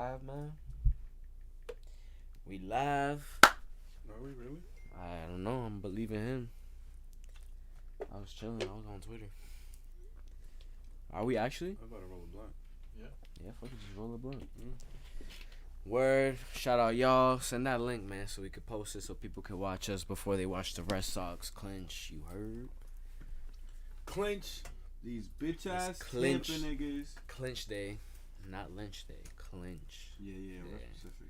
live, man. We live. Are we really? I don't know. I'm believing him. I was chilling. I was on Twitter. Are we actually? I'm about to roll a blunt. Yeah, fuck it. Just roll a blunt. Word. Shout out y'all. Send that link, man, so we could post it so people can watch us before they watch the Red Sox clinch. You heard? Clinch. These bitch ass clinch. Tampa niggas. Clinch day. Not lynch day. Clinch. Yeah, we're specific.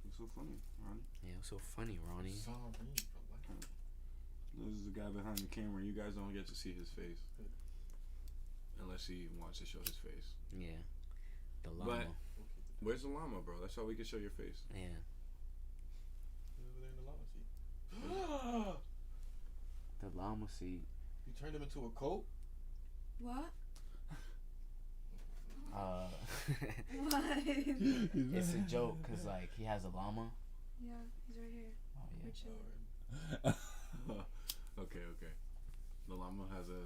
What's so funny, Ronnie? Yeah, it was so funny, Ronnie. This is the guy behind the camera. You guys don't get to see his face. Unless he wants to show his face. Yeah. The llama. But where's the llama, bro? That's how we can show your face. Yeah. The llama seat. You turned him into a coat? What? What? It's a joke because like he has a llama. Yeah, he's right here. Oh yeah. We're chilling. Okay. The llama has a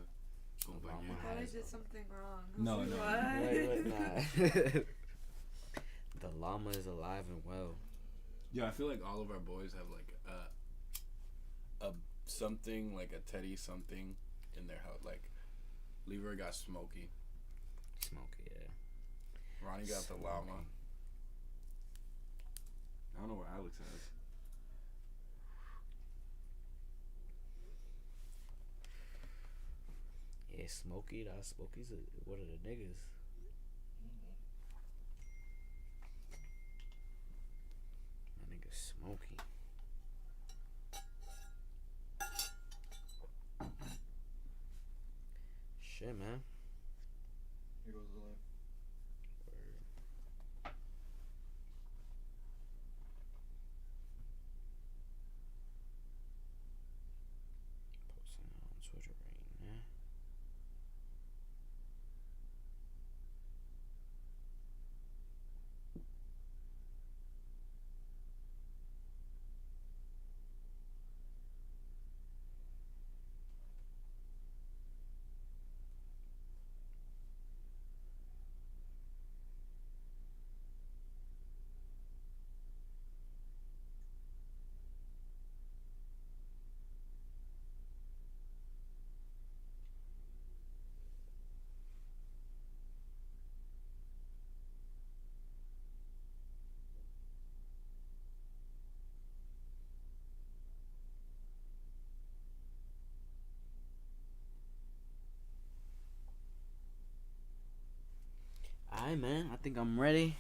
llama I thought I has did something wrong. No. What? Wait, nah. The llama is alive and well. Yeah, I feel like all of our boys have like a something, like a Teddy something in their house. Like Leroy got Smokey. Smokey, yeah. Ronnie got Smokey. the llama. I don't know what Alex has. Yeah, Smokey. Smokey's one of the niggas. My nigga Smokey. Shit, man. Here goes the link. Posting it on Twitter right now. Alright, man. I think I'm ready.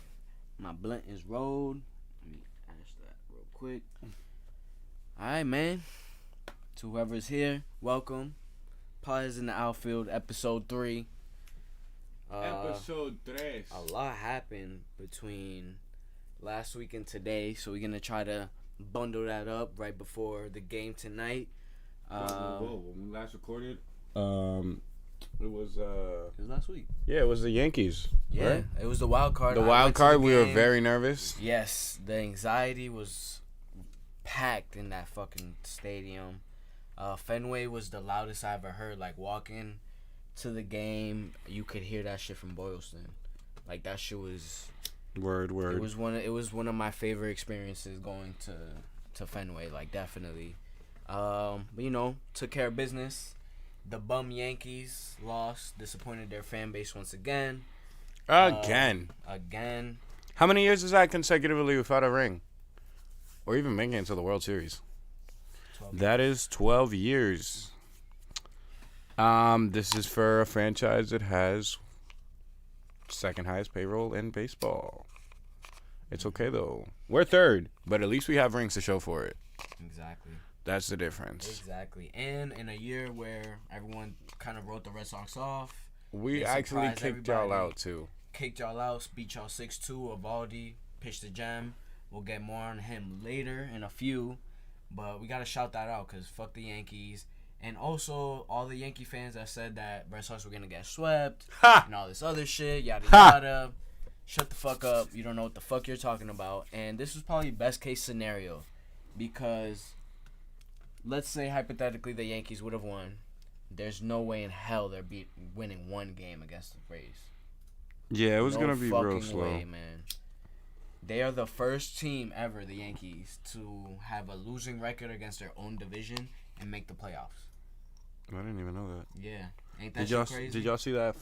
My blunt is rolled. Let me ash that real quick. Alright, man. To whoever's here, welcome. Pause in the Outfield, episode 3. Episode 3. A lot happened between last week and today, so we're going to try to bundle that up right before the game tonight. Whoa. When we last recorded, it was It was last week. yeah, it was the Yankees. Yeah, right? it was the wild card. The I wild went to card. the We were game. very nervous. Yes, the anxiety was packed in that fucking stadium. Fenway was the loudest I ever heard. Like walking to the game, you could hear that shit from Boylston. Like that shit was. Word. It was one of my favorite experiences going to Fenway. Like definitely. But you know, took care of business. The bum Yankees lost, disappointed their fan base once again. Again. How many years is that consecutively without a ring? Or even making it to the World Series? 12 That is 12 years. This is for a franchise that has second highest payroll in baseball. It's okay though. We're third, but at least we have rings to show for it. Exactly. That's the difference. Exactly. And in a year where everyone kind of wrote the Red Sox off, We They actually surprised kicked y'all everybody. out too. kicked y'all out, beat y'all 6-2. Evaldi pitched the gem. We'll get more on him later in a few. But we got to shout that out because fuck the Yankees. And also, all the Yankee fans that said that Red Sox were going to get swept Ha! and all this other shit, yada Ha! yada. Shut the fuck up. You don't know what the fuck you're talking about. And this was probably best case scenario because let's say hypothetically the Yankees would have won. There's no way in hell they're winning one game against the Rays. Yeah, it was No gonna be real fucking slow. way, man. They are the first team ever, the Yankees, to have a losing record against their own division and make the playoffs. I didn't even know that. Yeah, ain't that shit crazy? Did y'all see that?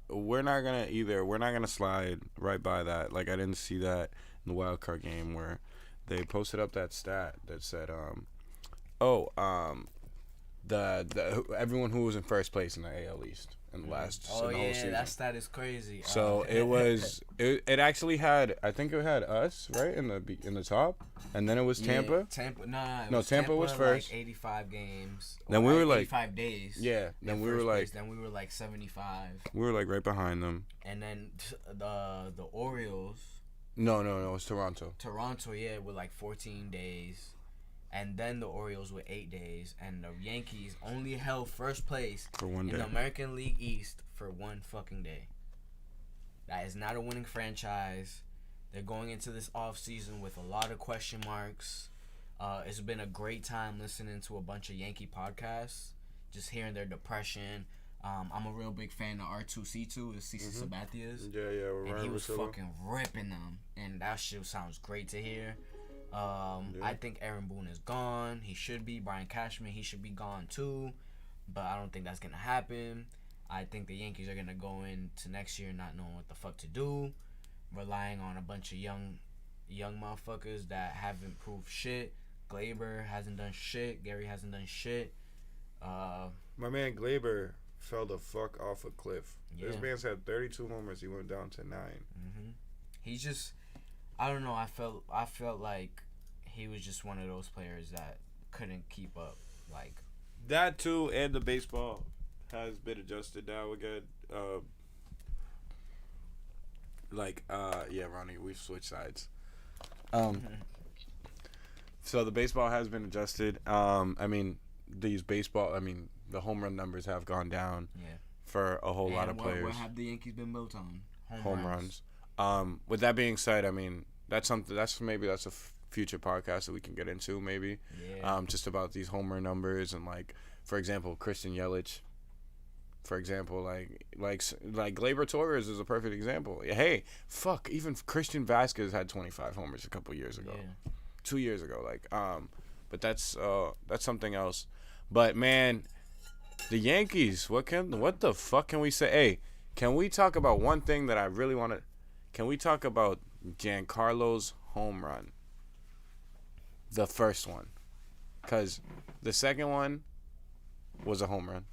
We're not gonna slide right by that. Like I didn't see that in the wild card game where they posted up that stat that said the everyone who was in first place in the AL East in the last Oh in the whole yeah, season. that stat is crazy. So it was it actually had, I think it had us right in the top, and then it was Tampa. Yeah, Tampa. Nah, No, Tampa was first. Like 85 games. Then or we were like 85 days. Yeah. Then in we were first like place. Then we were like 75. we were like right behind them. And then the Orioles. No, it was Toronto. Toronto, yeah, with like 14 days. And then the Orioles with 8 days. And the Yankees only held first place For one in day. the American League East for one fucking day. That is not a winning franchise. They're going into this offseason with a lot of question marks. It's been a great time listening to a bunch of Yankee podcasts, just hearing their depression. I'm a real big fan of R2C2, is CC Sabathia's. Yeah, And he was fucking ripping them. And that shit sounds great to hear. I think Aaron Boone is gone. He should be. Brian Cashman, he should be gone too. But I don't think that's going to happen. I think the Yankees are going to go into next year not knowing what the fuck to do. Relying on a bunch of young motherfuckers that haven't proved shit. Glaber hasn't done shit. Gary hasn't done shit. My man Glaber fell the fuck off a cliff. Yeah. This man's had 32 homers. He went down to 9. He's just, I don't know. I felt like he was just one of those players that couldn't keep up. Like that too, and the baseball has been adjusted now again. Yeah, Ronnie, we've switched sides. So the baseball has been adjusted. The home run numbers have gone down. Yeah. For a whole lot of players. What have the Yankees been built on? Home runs. With that being said, I mean that's something. That's a future podcast that we can get into maybe. Yeah. Just about these home run numbers and like, for example, Christian Yelich. For example, like Gleyber Torres is a perfect example. Hey, fuck, even Christian Vasquez had 25 homers a couple years ago. Yeah. 2 years ago, but that's something else. But man, the Yankees, what the fuck can we say? Hey, can we talk about one thing that I really want to? Can we talk about Giancarlo's home run? The first one, because the second one was a home run.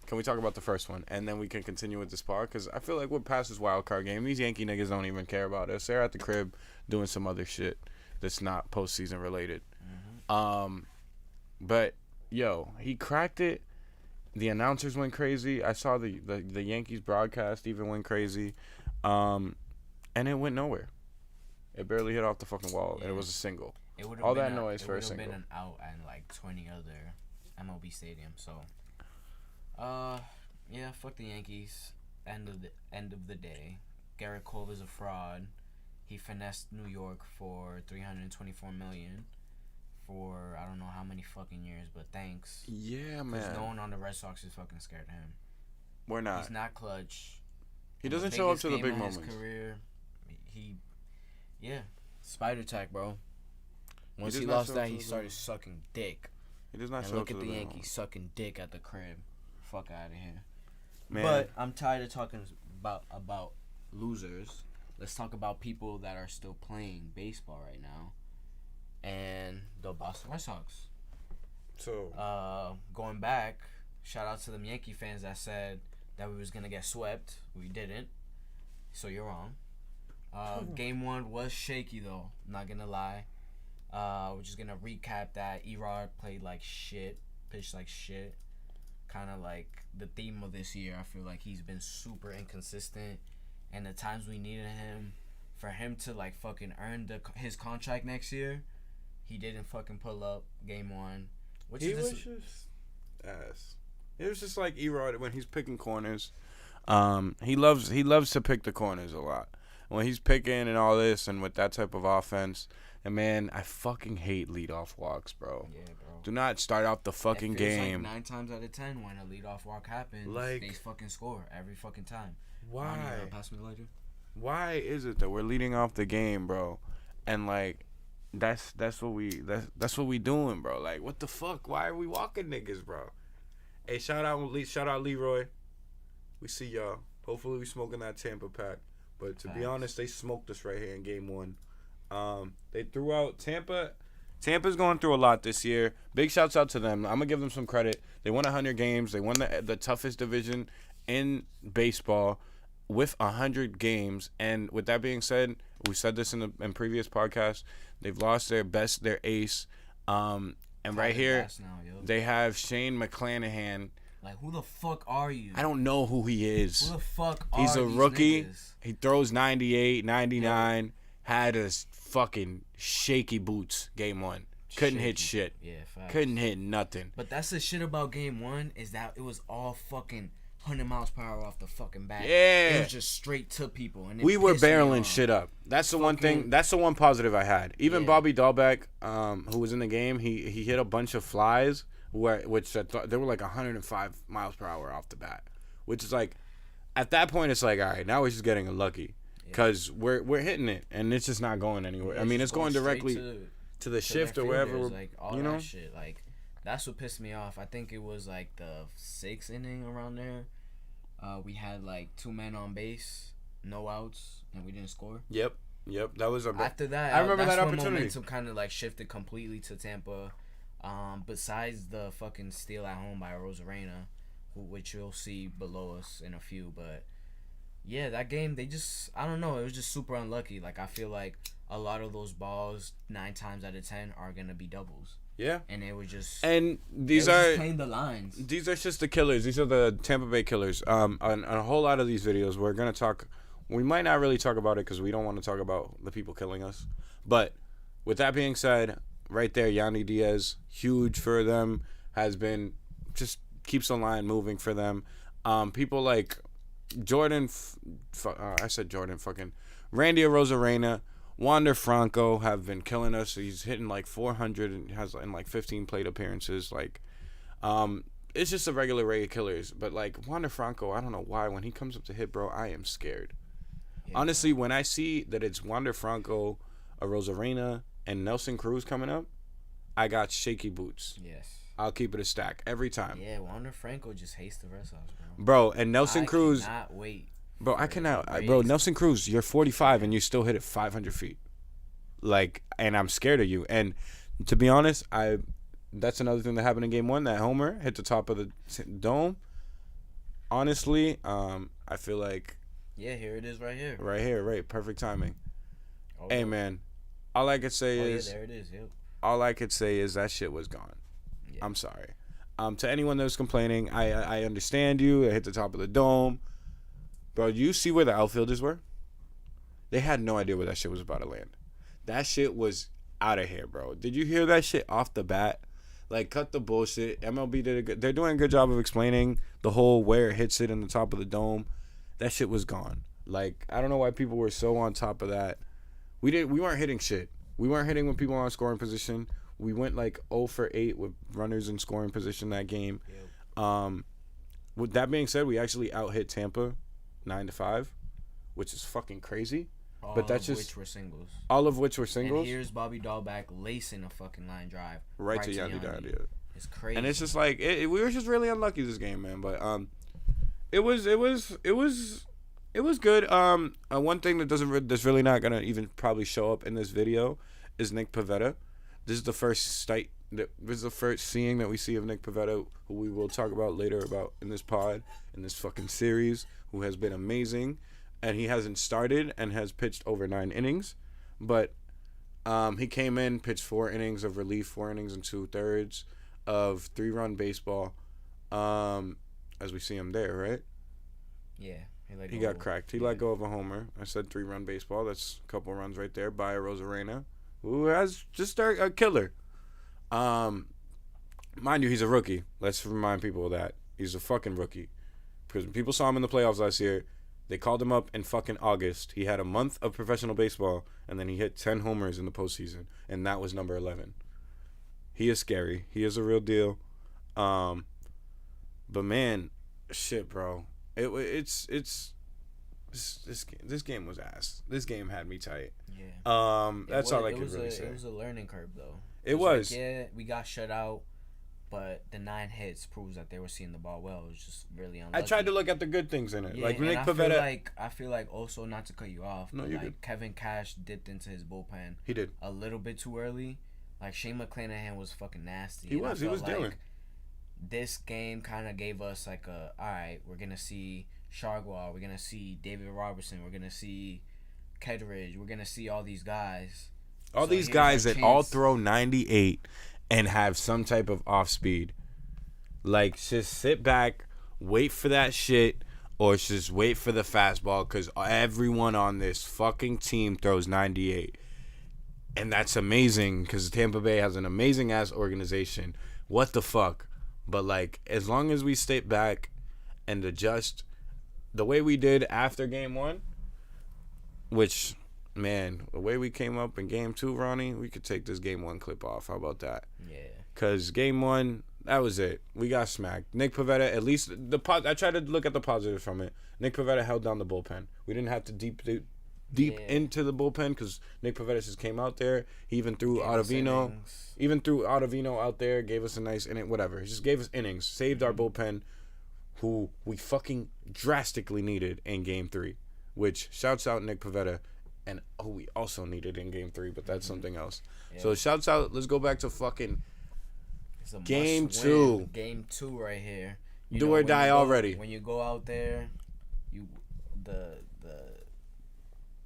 Can we talk about the first one, and then we can continue with this part? Because I feel like we're past this wild card game. These Yankee niggas don't even care about us. They're at the crib doing some other shit that's not postseason related. But yo, he cracked it. The announcers went crazy. I saw the Yankees broadcast even went crazy, and it went nowhere. It barely hit off the fucking wall, and it was a single. All that noise for a single. It would have been an out and like 20 other MLB stadiums. So, yeah, fuck the Yankees. End of the day. Garrett Cole is a fraud. He finessed New York for $324 million for I don't know how many fucking years, but thanks. Yeah, man. Because no one on the Red Sox is fucking scared of him. We're not. He's not clutch. He doesn't show up to the big moments. His career, spider tack, bro. Once he lost that, he started sucking dick. He does not and show look up to at the the big Yankees moments. sucking dick at the crib. Fuck out of here. Man. But I'm tired of talking about losers. Let's talk about people that are still playing baseball right now. And the Boston Red Sox. So, going back, shout out to them Yankee fans that said that we was going to get swept. We didn't. So you're wrong. Game 1 was shaky, though. Not going to lie. We're just going to recap that. Erod played like shit. Pitched like shit. Kind of like the theme of this year. I feel like he's been super inconsistent. And the times we needed him, for him to like fucking earn his contract next year, he didn't fucking pull up Game 1. He was just ass. It was just like Erod when he's picking corners. He loves to pick the corners a lot. When he's picking and all this and with that type of offense, and man, I fucking hate leadoff walks, bro. Yeah, bro. Do not start out the fucking It feels game. Like 9 times out of 10, when a leadoff walk happens, Like- they fucking score every fucking time. Why? Pass me the ledger. Why is it that we're leading off the game, bro? And like, that's what we doing, bro. Like, what the fuck? Why are we walking niggas, bro? Hey, shout out Leroy. We see y'all. Hopefully we smoking that Tampa pack. But to be Facts. honest, they smoked us right here in game 1. They threw out Tampa. Tampa's going through a lot this year. Big shouts out to them. I'm gonna give them some credit. They won 100 games. They won the toughest division in baseball with 100 games. And with that being said, we said this in previous podcasts. They've lost their ace. And right here, Now, yo. they have Shane McClanahan. Like, who the fuck are you? I don't know who he is. Who the fuck are He's a these rookie. niggas? He throws 98, 99. Had his fucking shaky boots game 1. Couldn't hit Shaky. shit. Yeah, facts. Couldn't hit nothing. But that's the shit about game 1 is that it was all fucking 100 miles per hour off the fucking bat. Yeah. It was just straight to people. And it We were pissed me barreling off. shit up. That's the one Fucking- thing. That's the one positive I had. Even Yeah. Bobby Dahlbeck, who was in the game, he hit a bunch of flies, which I thought they were like 105 miles per hour off the bat. Which is like, at that point, it's like, all right, now we're just getting unlucky because we're hitting it and it's just not going anywhere. I mean, it's going straight directly to to the their shift or wherever. fielders, We're, like all you that know, shit. Like that's what pissed me off. I think it was like the 6th inning around there. We had like 2 men on base, no outs, and we didn't score. Yep. That was a After that, I remember that's that when opportunity. momentum kind of like shifted completely to Tampa. Besides the fucking steal at home by Rosarena, which you'll see below us in a few, but yeah, that game I don't know, it was just super unlucky. Like I feel like a lot of those balls 9 times out of 10 are gonna be doubles, yeah. and it was just And it these was just are playing the lines. these are just the killers. These are the Tampa Bay killers. On a whole lot of these videos, we're gonna talk. We might not really talk about it because we don't want to talk about the people killing us. But with that being said, right there, Yandy Diaz, huge for them, has been just keeps the line moving for them. People like Jordan, I said Jordan, fucking Randy Arozarena, Wander Franco have been killing us. He's hitting like 400 and has in like 15 plate appearances. Like, it's just a regular array of killers. But like Wander Franco, I don't know why when he comes up to hit, bro, I am scared. Yeah. Honestly, when I see that it's Wander Franco, Arozarena, and Nelson Cruz coming up, I got shaky boots. Yes. I'll keep it a stack every time. Yeah, Wander Franco just hates the Red Sox, bro. Bro, and Nelson Cruz, cannot wait. bro, I cannot, bro, Nelson Cruz, you're 45 and you still hit it 500 feet. Like, and I'm scared of you. And to be honest, that's another thing that happened in game 1, that homer hit the top of the dome. Honestly, I feel like Yeah, here it is right here. right here, right, perfect timing. Oh, Hey, yeah. man, all I could say Oh, yeah, is, there it is. Yep. all I could say is that shit was gone. Yeah. I'm sorry. To anyone that was complaining, I understand you. It hit the top of the dome. Bro, you see where the outfielders were? They had no idea where that shit was about to land. That shit was out of here, bro. Did you hear that shit off the bat? Like, cut the bullshit. MLB they're doing a good job of explaining the whole where it hits it in the top of the dome. That shit was gone. Like, I don't know why people were so on top of that. We weren't hitting shit. We weren't hitting when people were on scoring position. We went like 0 for 8 with runners in scoring position that game. Yep. With that being said, we actually out-hit Tampa 9-5, which is fucking crazy. All But that's of just- which were singles. All of which were singles. And here's Bobby Dahlbeck lacing a fucking line drive Right to Yandy Diaz. It's crazy. And it's just like we were just really unlucky this game, man. But it was good. One thing that's really not gonna even probably show up in this video is Nick Pivetta. This is the first seeing that we see of Nick Pivetta, who we will talk about later about in this pod, in this fucking series, who has been amazing, and he hasn't started and has pitched over 9 innings, but he came in, pitched 4 innings of relief, 4 innings and 2/3 of 3-run baseball, as we see him there, right? yeah. He got cracked. He let go of a homer. I said 3-run baseball. That's a couple runs right there by Rosarena, who has just a killer. Mind you, he's a rookie. Let's remind people of that. He's a fucking rookie. Because when people saw him in the playoffs last year, they called him up in fucking August. He had a month of professional baseball, and then he hit 10 homers in the postseason, and that was number 11. He is scary. He is a real deal. But man, shit, bro. This game was ass. This game had me tight. Yeah. That's all I could really say. It was a learning curve, though. It was. Like, yeah, we got shut out, but the 9 hits proves that they were seeing the ball well. It was just really unlucky. I tried to look at the good things in it. Yeah, like and Nick I Pivetta. feel like also, not to cut you off, No, but you're like good. Kevin Cash dipped into his bullpen He did. a little bit too early. Like Shane McClanahan was fucking nasty. He and I was. He felt was dealing. This game kind of gave us like all right, we're gonna see Chargois, we're gonna see David Robertson, we're gonna see Kedridge, we're gonna see all these guys. All So these here's guys our that all chance. throw 98 and have some type of off speed. Like, just sit back, wait for that shit, or just wait for the fastball, because everyone on this fucking team throws 98. And that's amazing, because Tampa Bay has an amazing-ass organization. What the fuck? But, like, as long as we stay back and adjust the way we did after Game 1, which, man, the way we came up in Game 2, Ronnie, we could take this Game 1 clip off. How about that? Yeah. Because Game 1, that was it. We got smacked. Nick Pivetta, at least, I tried to look at the positives from it. Nick Pivetta held down the bullpen. We didn't have to deep Yeah. into the bullpen because Nick Pivetta just came out there. He even threw Gave us Ottavino. innings. Even threw Ottavino out there, gave us a nice inning, whatever. He just gave us innings, saved our bullpen, who we fucking drastically needed in Game 3. Which, shouts out Nick Pivetta, and who we also needed in Game 3, but that's something else. Yeah. So, shouts out, let's go back to fucking It's a Game must 2. win. Game 2 right here. You Do know, or when die you go- already. When you go out there,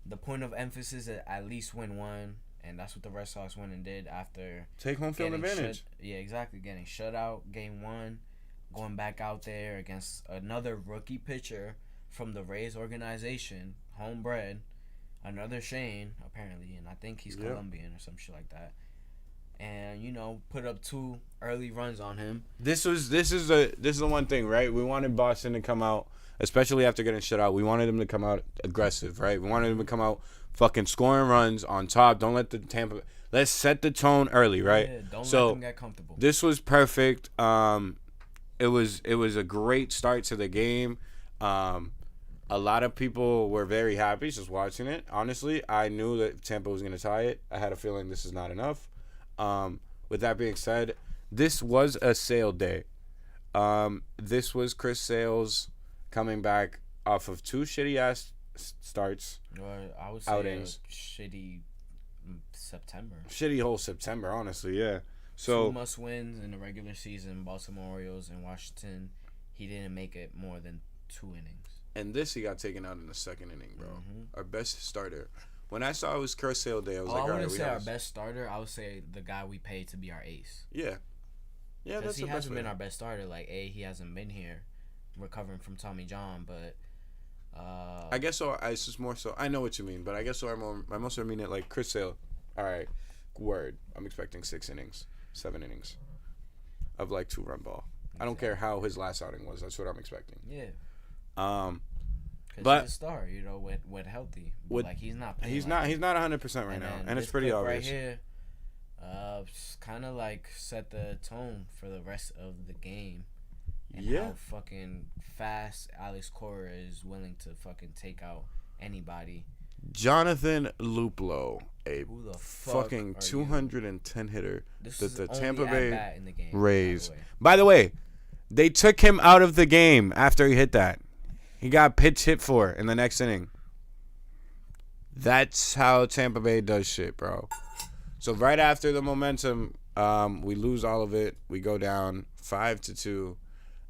the point of emphasis is at least win one, and that's what the Red Sox went and did after take home field getting advantage. Yeah, exactly. Getting shut out Game 1, going back out there against another rookie pitcher from the Rays organization, homebred, another Shane apparently, and I think he's Yeah. Colombian or some shit like that. And put up 2 early runs on him. This is the one thing, right? We wanted Boston to come out, especially after getting shut out. We wanted them to come out aggressive, right? We wanted them to come out fucking scoring runs on top. Don't let the Tampa. Let's set the tone early, right? Yeah, don't So let them get comfortable. this was perfect. It was a great start to the game. A lot of people were very happy just watching it. Honestly, I knew that Tampa was gonna tie it. I had a feeling this is not enough. With that being said, this was a Sale day. This was Chris Sale's coming back off of 2 shitty ass starts. Or I would say outings. a shitty September. Shitty whole September, honestly, yeah. 2 So must wins in the regular season. Baltimore Orioles and Washington. He didn't make it more than 2 innings. and this he got taken out in the second inning, bro. Mhm. Our best starter. When I saw it was Chris Sale day, I was I like, all right, wouldn't we say got our this. best starter. I would say the guy we paid to be our ace. Yeah, Because that's he the best hasn't way. been our best starter. Like, he hasn't been here recovering from Tommy John, but I guess so. It's just more so. I know what you mean, but I guess so. I mostly mean it like Chris Sale. All right, word. I'm expecting 6 innings, 7 innings of like 2-run ball. I don't care how his last outing was. That's what I'm expecting. yeah. But- But he's a star, when healthy. But With- like, he's not playing. He's like not. that. He's not 100% right now, then and it's this pretty clip obvious. right here, kind of like set the tone for the rest of the game. And Yeah. how fucking fast Alex Cora is willing to fucking take out anybody. Jonathan Luplow, a Who the fuck fucking are you? 210 hitter. This that is the only Tampa at Bay bat in the game, Rays. by the way. By the way, they took him out of the game after he hit that. He got pitch hit for in the next inning. That's how Tampa Bay does shit, bro. So right after the momentum, we lose all of it. We go down 5-2,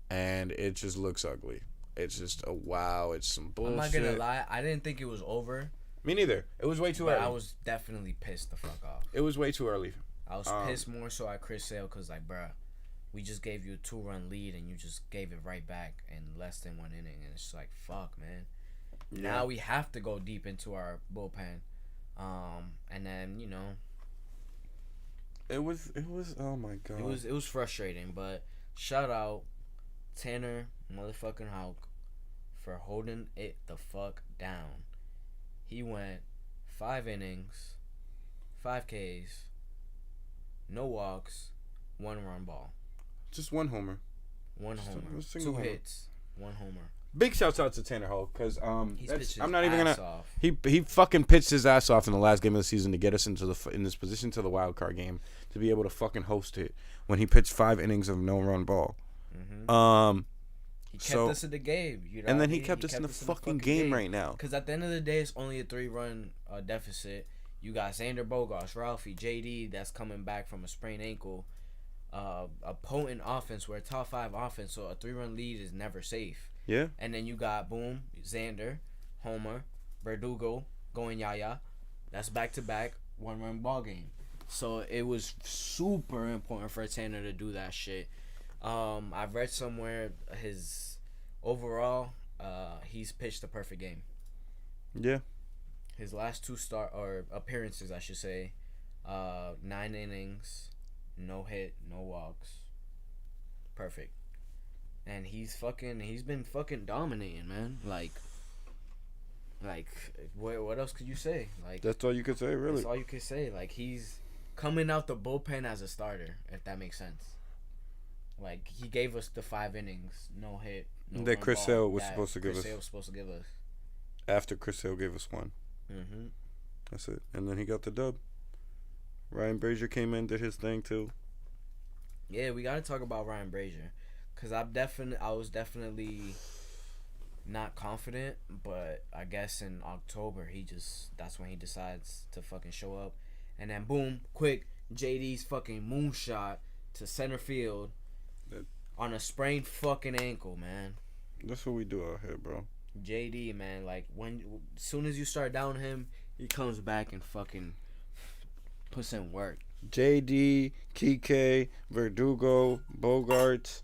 and it just looks ugly. It's just a wow. It's some bullshit. I'm not gonna lie, I didn't think it was over, Me neither. It was way too but early. I was definitely pissed the fuck off. It was way too early. I was pissed more so at Chris Sale because, like, bruh, we just gave you a 2-run lead and you just gave it right back in less than 1 inning, and it's just like, fuck, man. Now we have to go deep into our bullpen, and then It was. Oh my god. it was frustrating. But shout out Tanner motherfucking Houck for holding it the fuck down. He went 5 innings, 5 Ks, no walks, 1 run ball. Just one homer. 1 Just a homer. single 2 homer. hits. 1 homer. Big shouts out to Tanner Hall because He's pitched his I'm not even ass gonna. off. He fucking pitched his ass off in the last game of the season to get us in this position to the wild card game to be able to fucking host it when he pitched 5 innings of no run ball. He kept So- us in the game. You know And what then I he mean? kept us in the fucking game right now. Because at the end of the day, it's only a 3-run deficit. You got Xander Bogaerts, Ralphie, JD that's coming back from a sprained ankle. A potent offense. We're a top 5 offense, so a 3-run lead is never safe. Yeah. And then you got, boom, Xander, Homer, Verdugo, going Yaya. That's back-to-back 1-run ball game. So it was super important for Tanner to do that shit. I've read somewhere his overall, he's pitched the perfect game. Yeah. His last 2 appearances, I should say, 9 innings, no hit, no walks, perfect. And he's been fucking dominating, man. Like, what else could you say? Like, That's all you could say, really. that's all you could say. Like, he's coming out the bullpen as a starter, if that makes sense. Like, he gave us the 5 innings, no hit, no That run Chris ball Sale was that supposed to give Chris us. Sale was supposed to give us. After Chris Sale gave us 1. Mm-hmm. That's it. And then he got the dub. Ryan Brazier came in, did his thing too. Yeah, we gotta talk about Ryan Brazier, cause I was definitely not confident, but I guess in October that's when he decides to fucking show up, and then boom, quick, JD's fucking moonshot to center field on a sprained fucking ankle, man. That's what we do out here, bro. JD, man, like as soon as you start down him, he comes back and fucking puts in work. JD, Kike, Verdugo, Bogarts,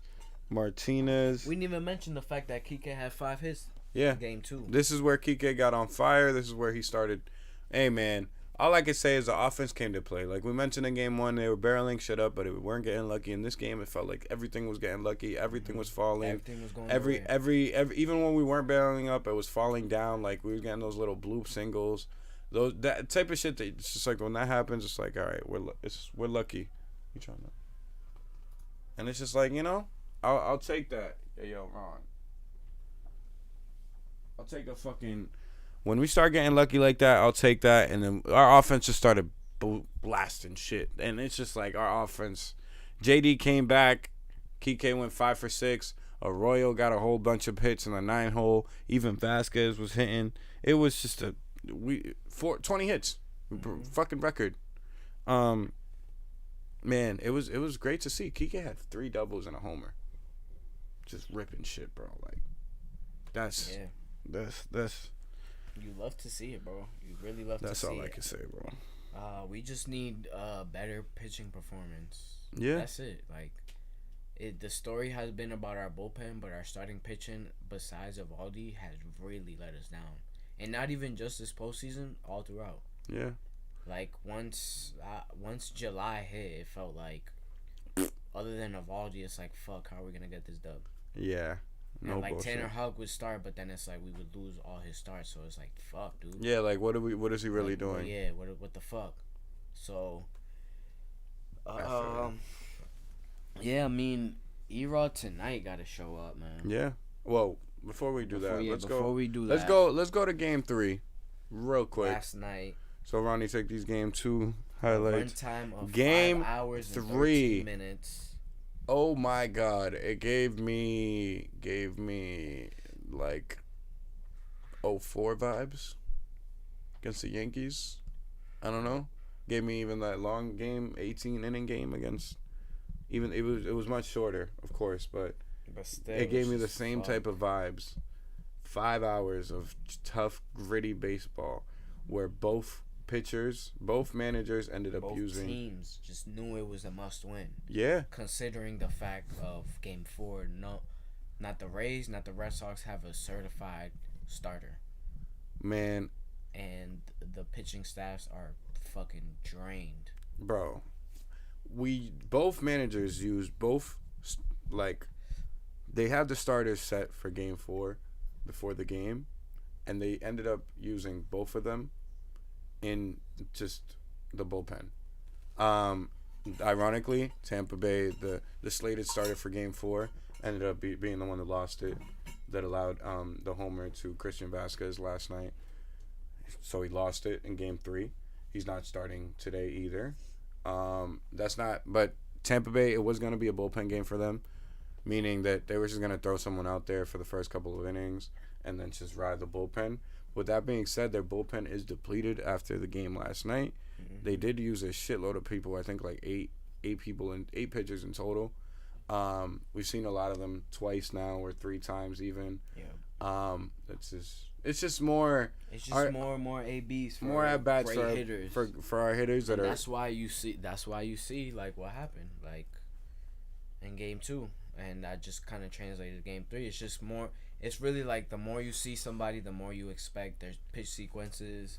Martinez. We didn't even mention the fact that Kike had 5 hits Yeah. in game 2. This is where Kike got on fire. This is where he started. Hey, man. All I can say is the offense came to play. Like we mentioned in game 1, they were barreling shit up, but they weren't getting lucky. In this game, it felt like everything was getting lucky. Everything was falling. Everything was going Every away. even when we weren't barreling up, it was falling down. Like we were getting those little bloop singles, that type of shit. That it's just like when that happens, it's like all right, we're lucky. You trying to? And it's just like I'll take that. Yo, Ron. I'll take a fucking. When we start getting lucky like that, I'll take that. And then our offense just started blasting shit, and it's just like our offense. JD came back. Kike went 5 for 6. Arroyo got a whole bunch of hits in the 9-hole. Even Vasquez was hitting. It was just 20 hits, fucking record. Man, it was great to see. Kike had 3 doubles and a homer, just ripping shit, bro. Like that's You love to see it, bro. You really love to that's see all I it. can say, bro. We just need better pitching performance. Yeah. That's it. Like, the story has been about our bullpen, but our starting pitching, besides Evaldi, has really let us down. And not even just this postseason, all throughout. Yeah. Like, once July hit, it felt like, other than Evaldi, it's like, fuck, how are we going to get this dub? Yeah. No And like bullshit. Tanner Houck would start, but then it's like we would lose all his starts, so it's like fuck, dude. Yeah, like what is he really Like, well, doing? yeah, what the fuck? So, feel yeah, I mean, Erod tonight got to show up, man. Yeah. Well, before we do that, let's before go. we do Let's that, go. Let's go to game 3, real quick. last night, So Ronnie, take these game 2 run highlights. time of Game 5 hours and 3. 13 minutes. Oh my God! It gave me like 04 vibes against the Yankees. I don't know. Gave me even that long game, 18-inning game against. Even it was much shorter, of course, but But still, it gave me the just same fuck. type of vibes. 5 hours of tough, gritty baseball, where both managers ended up Both using. teams just knew it was a must-win. Yeah. Considering the fact of Game 4, no, not the Rays, not the Red Sox have a certified starter, Man, and the pitching staffs are fucking drained. bro, both managers use both, like, they have the starters set for Game 4 before the game, and they ended up using both of them in just the bullpen. Ironically, Tampa Bay, the slated starter for Game 4, ended up being the one that lost it. That allowed the homer to Christian Vasquez last night. So he lost it in Game 3. He's not starting today either. But Tampa Bay, it was going to be a bullpen game for them, meaning that they were just going to throw someone out there for the first couple of innings and then just ride the bullpen. With that being said, their bullpen is depleted after the game last night. Mm-hmm. They did use a shitload of people. I think like eight people and 8 pitchers in total. We've seen a lot of them twice now or 3 times even. Yeah. It's just more. It's just more ABs. For more at bats for hitters. For our hitters that and are. That's why you see like what happened like in Game 2, and that just kind of translated to Game 3. It's just more. It's really like the more you see somebody, the more you expect their pitch sequences,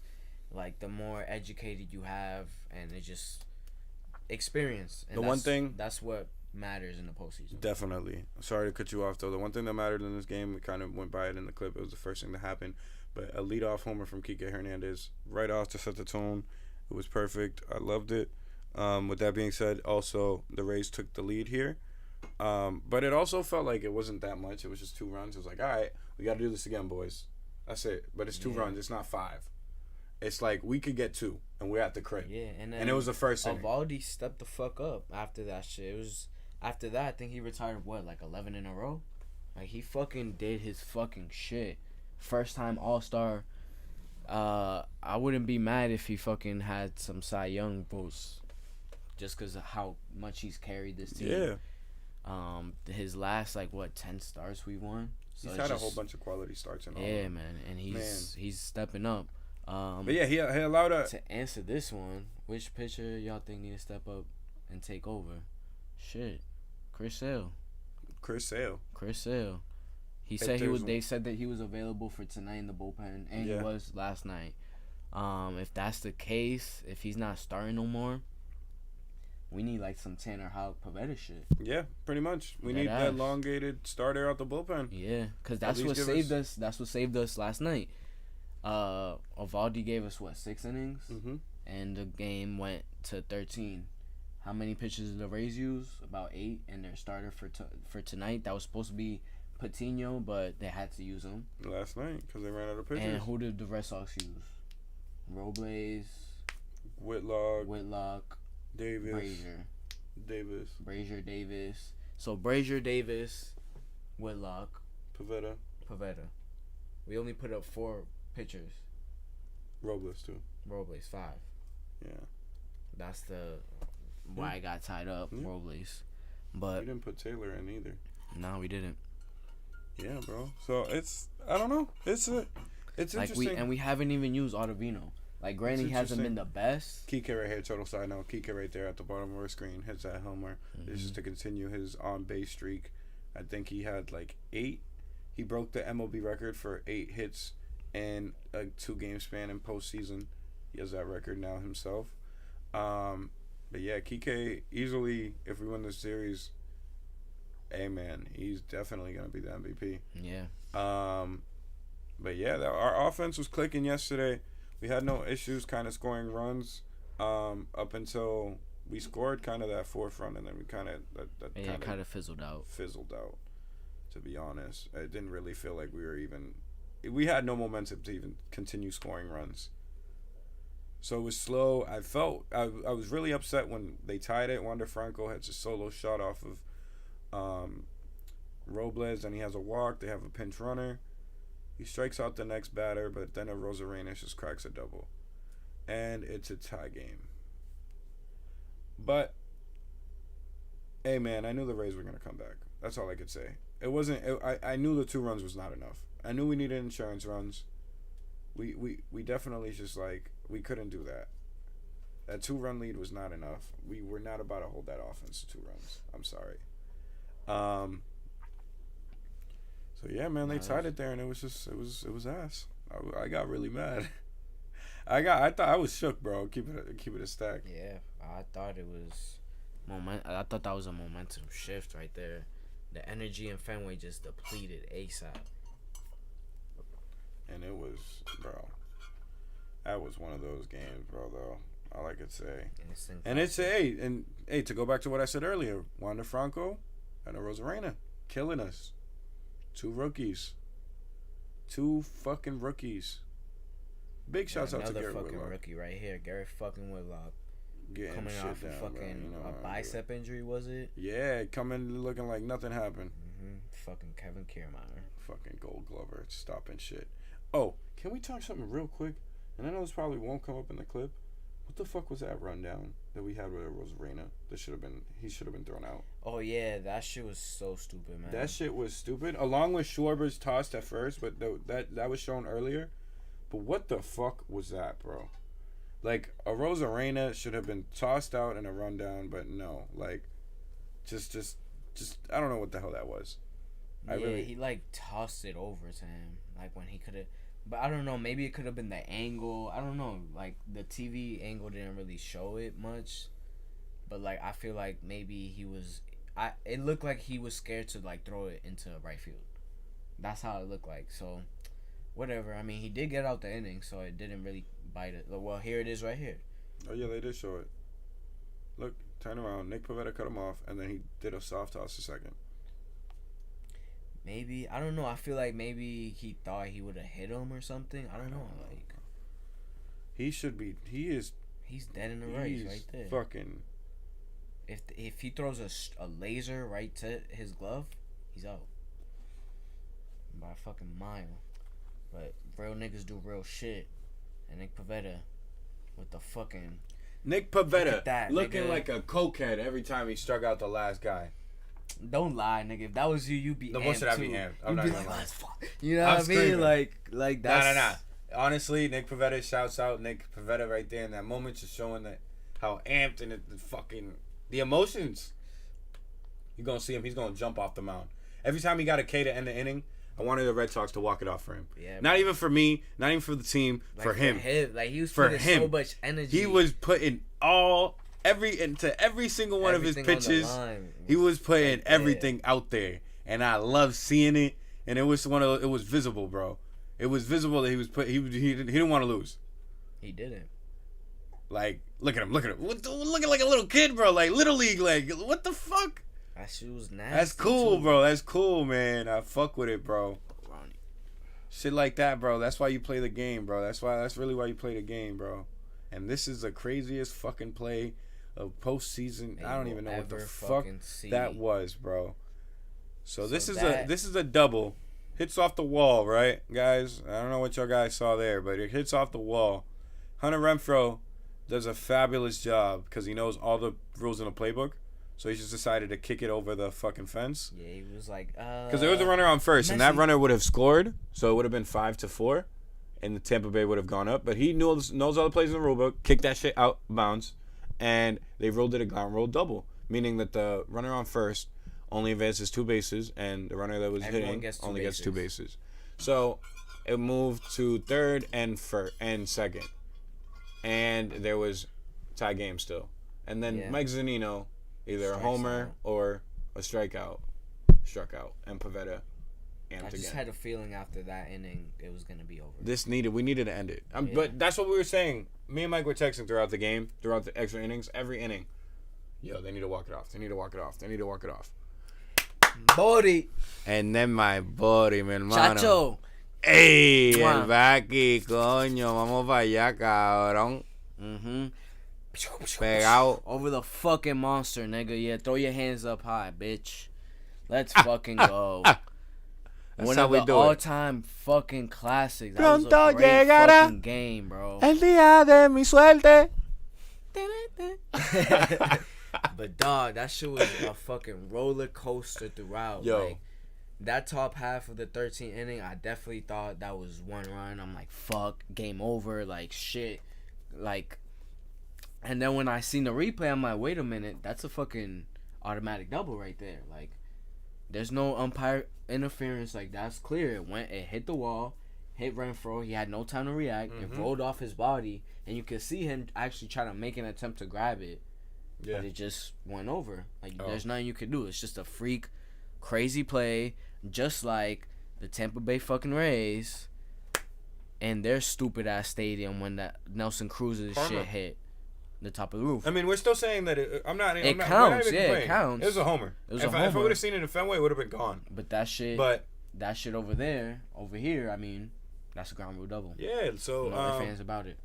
like the more educated you have, and it just experience. And that's what matters in the postseason. Definitely. Sorry to cut you off though. The one thing that mattered in this game, we kind of went by it in the clip. It was the first thing that happened, but a leadoff homer from Kike Hernandez right off to set the tone. It was perfect. I loved it. With that being said, also the Rays took the lead here. But it also felt like it wasn't that much. It was just 2 runs. It was like, all right, we got to do this again, boys. That's it. But it's 2 runs. It's not 5. It's like we could get 2, and we're at the crib. Yeah, and it was the first inning. Eovaldi stepped the fuck up after that shit. It was after that. I think he retired like 11 in a row. Like he fucking did his fucking shit. First time All-Star. I wouldn't be mad if he fucking had some Cy Young votes, just because of how much he's carried this team. Yeah. His last 10 starts we won. So he's had a whole bunch of quality starts and all. Yeah, man, and he's stepping up. But yeah, he allowed to answer this one. Which pitcher y'all think need to step up and take over? Shit, Chris Sale. He said he was. They said that he was available for tonight in the bullpen, and he was last night. If that's the case, if he's not starting no more, we need some Tanner Houck Pavetta shit. Yeah, pretty much. We need that elongated starter out the bullpen. Yeah, because that's what saved us. That's what saved us last night. Eovaldi gave us 6 innings, and the game went to 13. How many pitches did the Rays use? About 8, and their starter for tonight that was supposed to be Patino, but they had to use him last night because they ran out of pitchers. And who did the Red Sox use? Robles, Whitlock, Brazier Davis. So Brazier, Davis, Whitlock, Pavetta. We only put up 4 pitchers. Robles 5. Yeah. That's why I got tied up. Robles, but we didn't put Taylor in either. No, we didn't. Yeah, bro. So I don't know. It's interesting. We haven't even used Ottavino. Granny hasn't been the best. Kike right here, total side note. Kike right there at the bottom of our screen hits that homer. This is to continue his on-base streak. I think he had 8. He broke the MLB record for 8 hits in a 2-game span in postseason. He has that record now himself. But yeah, Kike easily, if we win this series, hey man, he's definitely gonna be the MVP. Yeah. But yeah, our offense was clicking yesterday. We had no issues kind of scoring runs up until we scored kind of that 4th run, and then we kind of fizzled out. To be honest, it didn't really feel like we had no momentum to even continue scoring runs. So it was slow. I was really upset when they tied it. Wander Franco had a solo shot off of Robles, and he has a walk. They have a pinch runner. He strikes out the next batter, but then Rosarena just cracks a double. And it's a tie game. But, hey man, I knew the Rays were going to come back. That's all I could say. I knew the 2 runs was not enough. I knew we needed insurance runs. We definitely just we couldn't do that. That 2-run lead was not enough. We were not about to hold that offense to 2 runs. I'm sorry. So yeah, man, they tied it there, and it was ass. I got really mad. I thought I was shook, bro. Keep it a stack. Yeah, I thought it was I thought that was a momentum shift right there. The energy in Fenway just depleted ASAP. And it was, bro. That was one of those games, bro. Though all I could say. Innocent And it's hey, to go back to what I said earlier, Wander Franco and Rosarena killing us. 2 rookies. 2 fucking rookies. Big shouts out to another Garrett fucking Whitlock. rookie right here, Garrett fucking Whitlock, Getting coming shit off a down, fucking bro. You know how I do. bicep injury, was it? Yeah, coming looking like nothing happened. Fucking Kevin Kiermaier. Fucking Gold Glover stopping shit. Oh, can we talk something real quick? And I know this probably won't come up in the clip. What the fuck was that rundown that we had with Rosarena? He should have been thrown out. Oh yeah, that shit was so stupid, man. That shit was stupid. Along with Schwarber's tossed at first, but that was shown earlier. But what the fuck was that, bro? Like, a Rosarena should have been tossed out in a rundown, but no. Like, just I don't know what the hell that was. Yeah, he like tossed it over to him, like when he could have. But I don't know. Maybe it could have been the angle. I don't know. Like the TV angle didn't really show it much, but like I feel like maybe he was. It looked like he was scared to like throw it into right field. That's how it looked like. So, whatever. I mean, he did get out the inning, so it didn't really bite it. Well, here it is right here. Oh yeah, they did show it. Look, turn around. Nick Pivetta cut him off, and then he did a soft toss a second. Maybe I don't know. I feel like maybe he thought he would have hit him or something. I don't know. Like He should be. He is. he's dead in the race He's right there. fucking. If he throws a laser right to his glove, he's out by a fucking mile. But real niggas do real shit, and Nick Pivetta with the fucking Nick Look Pivetta at that, looking nigga. like a cokehead every time he struck out the last guy. don't lie, nigga. If that was you, you'd be No amped bullshit, I'd too. be amped. I'm You'd not be gonna like, lie. "Let's fuck." You know I'm what I mean? screaming. Like that's Nah. Honestly, Nick Pivetta shouts out Nick Pivetta right there in that moment, just showing that how amped and the emotions. You're gonna see him. He's gonna jump off the mound every time he got a K to end the inning. I wanted the Red Sox to walk it off for him. Yeah, Not even for me, not even for the team, like for him. Like he was For putting him. so much energy. He was putting into every single one Everything of on his the pitches. line. He was putting Right there. everything out there, and I love seeing it. And it was it was visible, bro. It was visible that he didn't want to lose. He didn't. Like, look at him. Looking like a little kid, bro. Like, Little League. Like, what the fuck? That shit was nasty. That's cool, too. bro. That's cool, man. I fuck with it, bro. Shit like that, bro. That's why you play the game, bro. That's really why you play the game, bro. And this is the craziest fucking play of postseason. That I don't you even know will what the ever fuck fucking see. that was, bro. So this is that- this is a double. Hits off the wall, right, guys? I don't know what y'all guys saw there, but it hits off the wall. Hunter Renfroe does a fabulous job because he knows all the rules in the playbook. So he just decided to kick it over the fucking fence. Yeah, he was like, Because there was a runner on first, and that Messi. runner would have scored, so it would have been 5-4, and the Tampa Bay would have gone up. But he knows all the plays in the rule book, kicked that shit out of bounds, and they ruled it a ground rule double, meaning that the runner on first only advances 2 bases, and the runner that was Everyone hitting gets two only gets 2 bases. bases. So it moved to third and second, and there was tie game still. And then Yeah. Mike Zunino, either a Strikes homer out. or a strikeout, struck out, and Pivetta I amped just again. had a feeling after that inning it was gonna be over. We needed to end it. Yeah. But that's what we were saying. Me and Mike were texting throughout the game, throughout the extra innings, every inning. Yo, they need to walk it off. They need to walk it off. They need to walk it off. Body, And then my body, mi hermano. chacho. ¡Ey! Mua. Él va aquí, coño. Vamos para allá, cabrón. Mm-hmm. Pegado. Over the fucking monster, nigga. Yeah, throw your hands up high, bitch. Let's fucking go. That's One how of we the do it. all-time fucking classics. That was Pronto a great llegará fucking game, bro. El día de mi suerte. But dog, that shit was a fucking roller coaster throughout. Yo. Like, that top half of the 13th inning, I definitely thought that was 1 run. I'm like, fuck, game over, like shit. Like, and then when I seen the replay, I'm like, wait a minute, that's a fucking automatic double right there. Like, there's no umpire interference. Like, that's clear. It hit the wall, hit Renfroe. He had no time to react. It rolled off his body, and you could see him actually try to make an attempt to grab it. Yeah. But it just went over. Like, Oh. there's nothing you could do. It's just a freak, crazy play, just like the Tampa Bay fucking Rays and their stupid ass stadium when that Nelson Cruz's Karma. shit hit. the top of the roof. I mean, we're still saying that I'm not. It I'm not, counts, we're not even yeah, it complaining. counts. It was a homer. It was if a I homer. would have seen it in Fenway, it would have been gone. But that shit, But over here, I mean, that's a ground rule double. yeah, so No fans about it.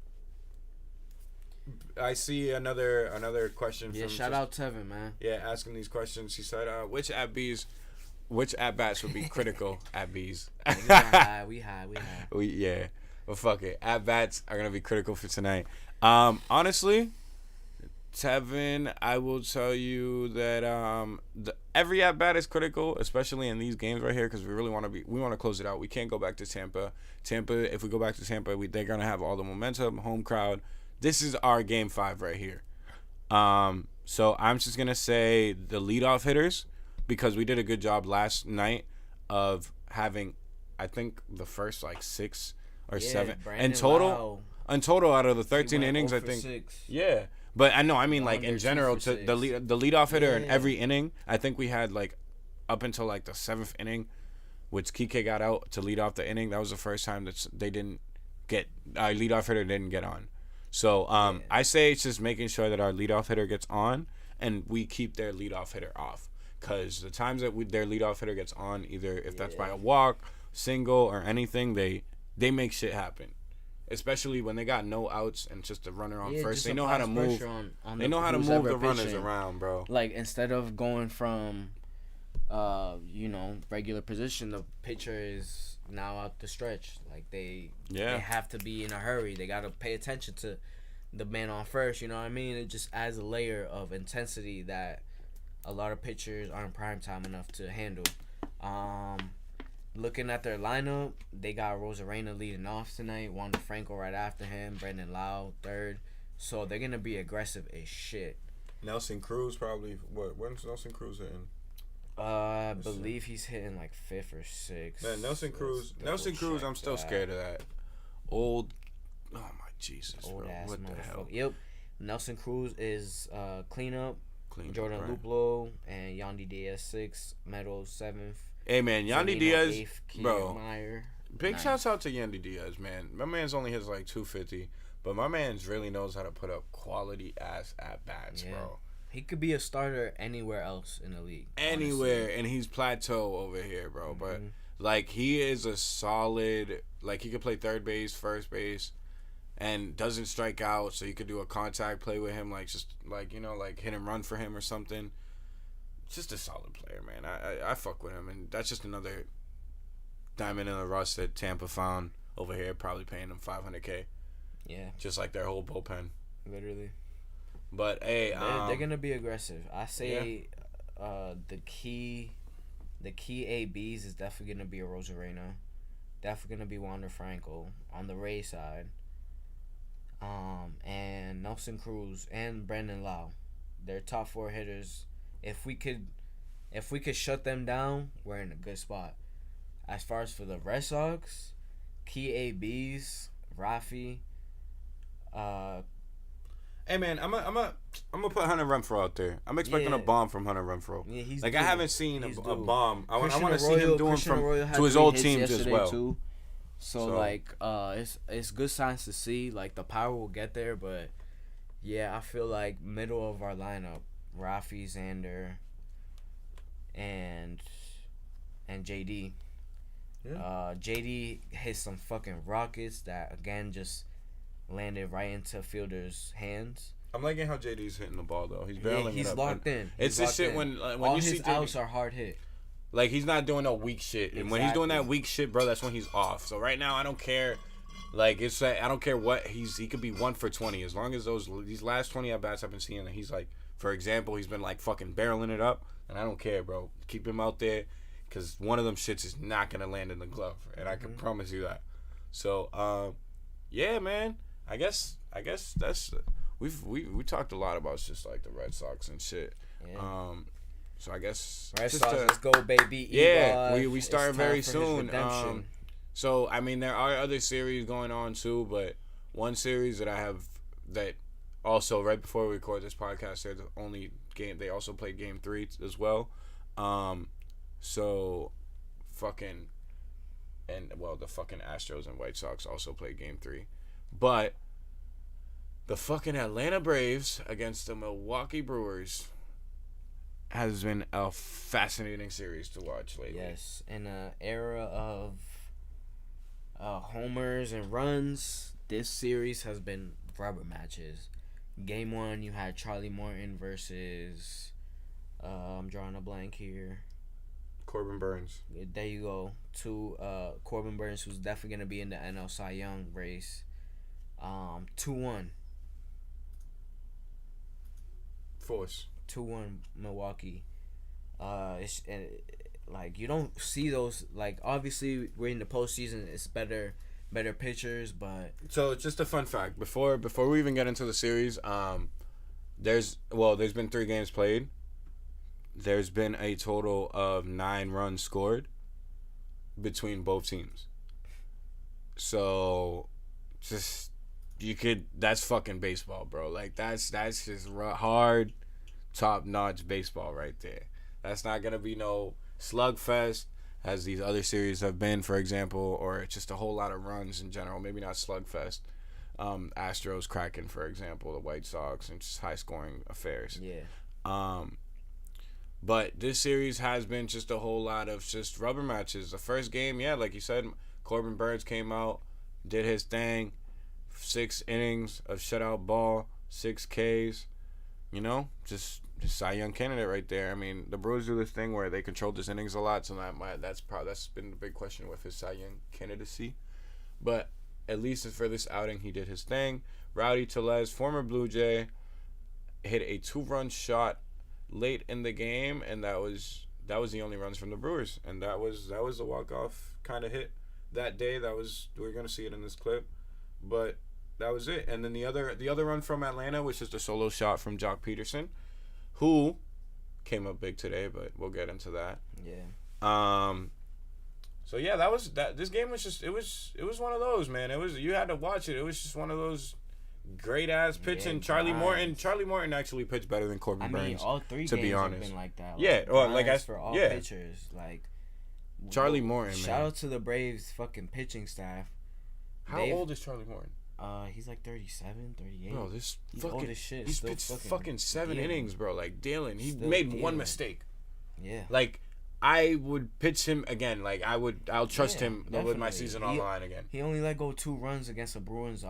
I see another question. Yeah, from shout out Tevin, man. Yeah, asking these questions. He said, which at bats would be critical at bees? We high. Yeah. Well, fuck it. At bats are gonna be critical for tonight. Honestly, Tevin, I will tell you that every at bat is critical, especially in these games right here, because we really want to close it out. We can't go back to Tampa. If we go back to Tampa, they're gonna have all the momentum, home crowd. This is our game 5 right here. So I'm just gonna say the leadoff hitters, because we did a good job last night of having, I think, the first like 6 or 7 in total. In total, out of the 13 innings, I think. 6. Yeah, but I know. I mean, like in 2 general, for to 6. the leadoff hitter in Yeah. every inning. I think we had like up until like the 7th inning, which Kike got out to lead off the inning. That was the first time that they didn't get our leadoff hitter didn't get on. So I say it's just making sure that our leadoff hitter gets on and we keep their leadoff hitter off. Because the times that their leadoff hitter gets on, either if that's by a walk, single, or anything, they make shit happen. Especially when they got no outs and just a runner on first. They know how to move. They know how to move the runners around, bro. Like, instead of going from, regular position, the pitcher is now out the stretch. Like, they have to be in a hurry. They got to pay attention to the man on first, you know what I mean? It just adds a layer of intensity that a lot of pitchers aren't prime time enough to handle. Looking at their lineup, they got Rosarena leading off tonight, Wander Franco right after him, Brandon Lau third. So they're gonna be aggressive as shit. Nelson Cruz probably. When's Nelson Cruz hitting? I believe he's hitting like 5th or 6th. Man, Nelson Cruz. I'm still scared of that. Old. Oh my Jesus, Old bro. ass What the hell? Yep. Nelson Cruz is cleanup. Clean Jordan right. Luplo and Yandy Diaz 6th. Meadows 7th. Hey man, Yandy Zunino Diaz, 8th, bro. Meyer, Big 9th. shouts out to Yandy Diaz, man. My man's only hits like 250, but my man's really knows how to put up quality ass at bats, bro. He could be a starter anywhere else in the league. Anywhere, honestly. and he's plateau over here, bro. But like, he is a solid. Like, he could play third base, first base, and doesn't strike out. So you could do a contact play with him, like just like like hit and run for him or something. Just a solid player, man. I fuck with him, and that's just another diamond in the rough that Tampa found over here, probably paying them $500K. Yeah, Just like their whole bullpen. literally. But hey, They're gonna be aggressive. I say, the key ABs is definitely gonna be a Rosarena, definitely gonna be Wander Franco on the Ray side. And Nelson Cruz and Brandon Lau, they're top 4 hitters. If we could shut them down, we're in a good spot. As far as for the Red Sox, key ABs, Rafi, hey man, I'm gonna put Hunter Renfroe out there. I'm expecting a bomb from Hunter Renfroe. Yeah, he's like due. I haven't seen He's a due. bomb. I want to see Arroyo- him doing Christian Arroyo had to his 3 old hits teams as yesterday, well. too. So it's good signs to see. Like, the power will get there, but yeah, I feel like middle of our lineup, Rafi, Xander, and JD. Yeah. JD hit some fucking rockets that again just landed right into fielders' hands. I'm liking how JD's hitting the ball though. He's barreling He's it up. locked in. It's He's this shit locked in. when all you his see JD, outs are hard hit. like he's not doing no weak shit, and when he's doing that Exactly. weak shit, bro, that's when he's off. So right now, I don't care. Like it's I don't care what he could be 1 for 20 as long as these last 20 at bats I've been seeing that he's like, for example, he's been like fucking barreling it up, and I don't care, bro. Keep him out there, cause one of them shits is not gonna land in the glove, and I can promise you that. So yeah, man. I guess that's we talked a lot about just like the Red Sox and shit. Yeah. So I guess Red just Sox, let's go, baby. yeah, Evad. we It's start time very for his soon. redemption. So I mean, there are other series going on too, but one series that I have that also right before we record this podcast, they're the only game. They also play Game 3 as well. So fucking the fucking Astros and White Sox also play Game 3, but the fucking Atlanta Braves against the Milwaukee Brewers has been a fascinating series to watch lately. Yes, in an era of homers and runs, this series has been rubber matches. Game 1, you had Charlie Morton versus I'm drawing a blank here. Corbin Burns. There you go. Corbin Burns, who's definitely gonna be in the NL Cy Young race. 2-1. Force. 2-1 Milwaukee. Like you don't see those. Like obviously we're in the postseason. It's better pitchers, but So just a fun fact before we even get into the series, there's been 3 games played. There's been a total of 9 runs scored between both teams. So just that's fucking baseball, bro. Like that's just hard, top notch baseball right there. That's not gonna be no slugfest as these other series have been, for example, or just a whole lot of runs in general. Maybe not slugfest. Astros, Kraken, for example, the White Sox, and just high scoring affairs. yeah. But this series has been just a whole lot of just rubber matches. The first game, yeah, like you said, Corbin Burns came out, did his thing, 6 innings of shutout ball, 6 Ks. You know, just Cy Young candidate right there. I mean, the Brewers do this thing where they control his innings a lot, so that's been the big question with his Cy Young candidacy. But at least for this outing, he did his thing. Rowdy Tellez, former Blue Jay, hit a 2-run shot late in the game, and that was the only runs from the Brewers, and that was a walk-off kind of hit that day. We're gonna see it in this clip, but that was it. And then the other run from Atlanta, which is the solo shot from Jock Peterson, who came up big today, but we'll get into that. Yeah. So yeah, this game was just it was one of those, man. You had to watch it. It was just one of those great ass pitching. Yeah, Charlie nice. Morton actually pitched better than Corbin I mean, Burns. all 3 to games be have honest. been like that. Yeah, well, like for all yeah. pitchers, like Charlie Morton, Shout man. out to the Braves fucking pitching staff. How old is Charlie Morton? He's like 37, 38. Bro, this He's fucking old as shit. he's Still pitched fucking 7 dealing. innings, bro. Like Dalen, he Still made one dealing. mistake. Yeah. Like I would pitch him again. Like I'll trust Yeah, him with my definitely. season on the line again. He only let go 2 runs against a Brewers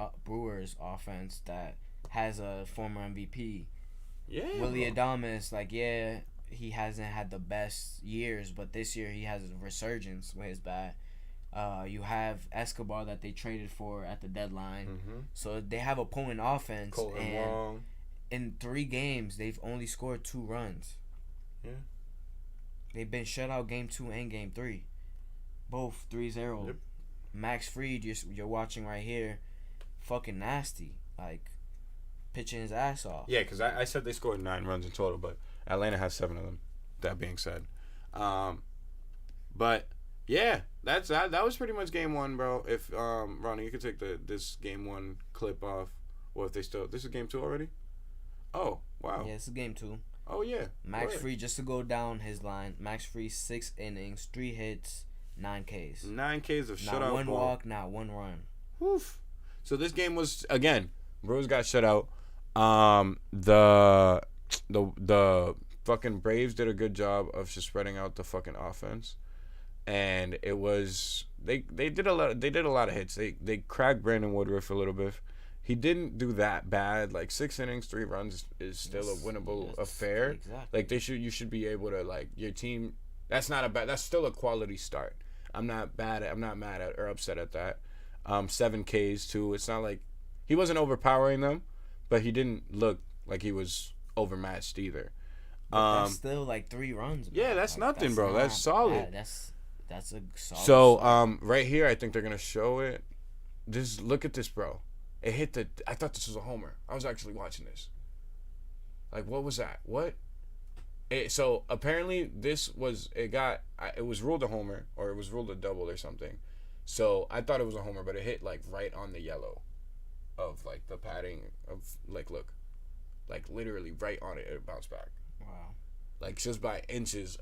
offense that has a former MVP. Yeah, Willie bro. Adames, like, yeah, he hasn't had the best years, but this year he has a resurgence with his bat. You have Escobar that they traded for at the deadline. Mm-hmm. So they have a potent offense. Colton and Wong. in 3 games, they've only scored 2 runs. Yeah. They've been shut out game 2 and game 3. Both 3-0. Yep. Max Fried, you're watching right here, fucking nasty. Like, pitching his ass off. Yeah, because I said they scored 9 runs in total, but Atlanta has 7 of them. That being said, but yeah, that was pretty much game 1, bro. If Ronnie, you could take this game 1 clip off, or if they still this is game 2 already. Oh wow. Yeah, this is game 2. Oh yeah. Max Right. Fried, just to go down his line, Max Fried 6 innings, 3 hits, 9 Ks. 9 Ks of Not shutout one ball. walk, not 1 run. Woof. So this game was again, Brewers got shut out. The fucking Braves did a good job of just spreading out the fucking offense, and it was they did a lot of hits. They cracked Brandon Woodruff a little bit. He didn't do that bad. Like 6 innings, 3 runs is still a winnable affair. Exactly. Like you should be able to, like, your team. That's still a quality start. I'm not mad at or upset at that. 7 Ks too. It's not like he wasn't overpowering them, but he didn't look like he was overmatched either. But that's still like 3 runs. Bro. Yeah, that's Like, nothing, bro. That's not solid. bad. That's a solid. So start. right here, I think they're gonna show it. Just look at this, bro. It hit I thought this was a homer. I was actually watching this. Like, what was that? What? So apparently it was ruled a homer, or it was ruled a double or something. So I thought it was a homer, but it hit like right on the yellow of like the padding of, like, look, like literally right on it. It bounced back. Wow. Like just by inches.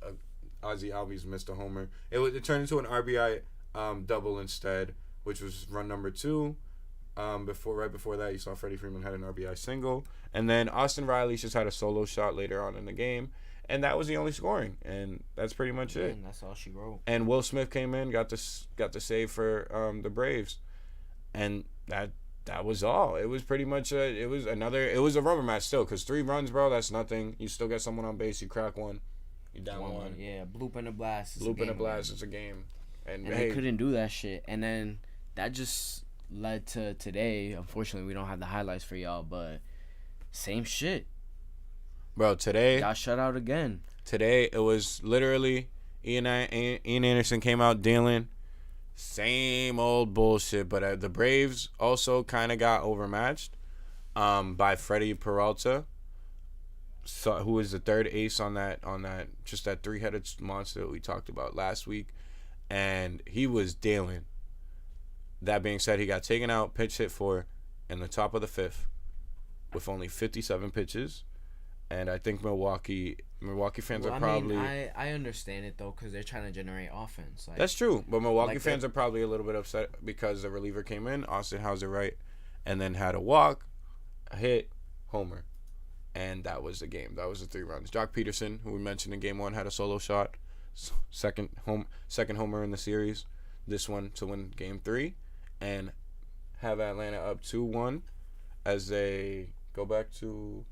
Ozzy Albies missed a homer. It turned into an RBI double instead, which was run number 2. Right before that, you saw Freddie Freeman had an RBI single, and then Austin Riley just had a solo shot later on in the game, and that was the only scoring, and that's pretty much it. And that's all she wrote. And Will Smith came in, got the save for the Braves, and that was all. It was pretty much it was a rubber match still, because 3 runs, bro, that's nothing. You still get someone on base, you crack one, you down one. Yeah, bloop and a blast. Bloop and a blast, it's a game. And they couldn't do that shit, and then that just led to today. Unfortunately, we don't have the highlights for y'all, but same shit. Bro, today Got shut out again. Today it was literally Ian Anderson came out dealing same old bullshit, but the Braves also kind of got overmatched by Freddie Peralta, who was the third ace on that just that 3-headed monster that we talked about last week, and he was dealing. That being said, he got taken out, pitch hit for in the top of the 5th with only 57 pitches. And I think Milwaukee fans are probably... I understand it, though, because they're trying to generate offense. Like, that's true. But Milwaukee fans are probably a little bit upset because the reliever came in, Austin Hauser, right, and then had a walk, a hit, homer. And that was the game. That was the 3 runs. Jock Peterson, who we mentioned in Game 1, had a solo shot. Second homer in the series. This one to win Game 3. And have Atlanta up 2-1 as they go back to...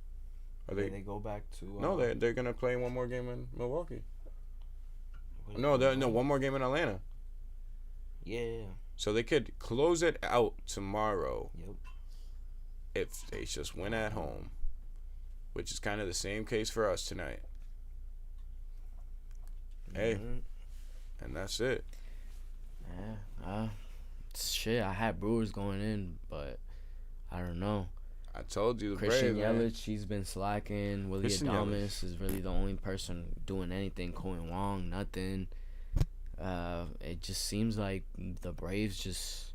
They go back to... no, they're going to play one more game in Milwaukee. No, one more game in Atlanta. Yeah. So they could close it out tomorrow. Yep. If they just win at home, which is kind of the same case for us tonight. Hey, and that's it. Yeah. Shit, I had Brewers going in, but I don't know. I told you the Christian Braves, Yelich, he's been slacking. Willie Christian Adames is really the only person doing anything. Cohen Wong, nothing. It just seems like the Braves just...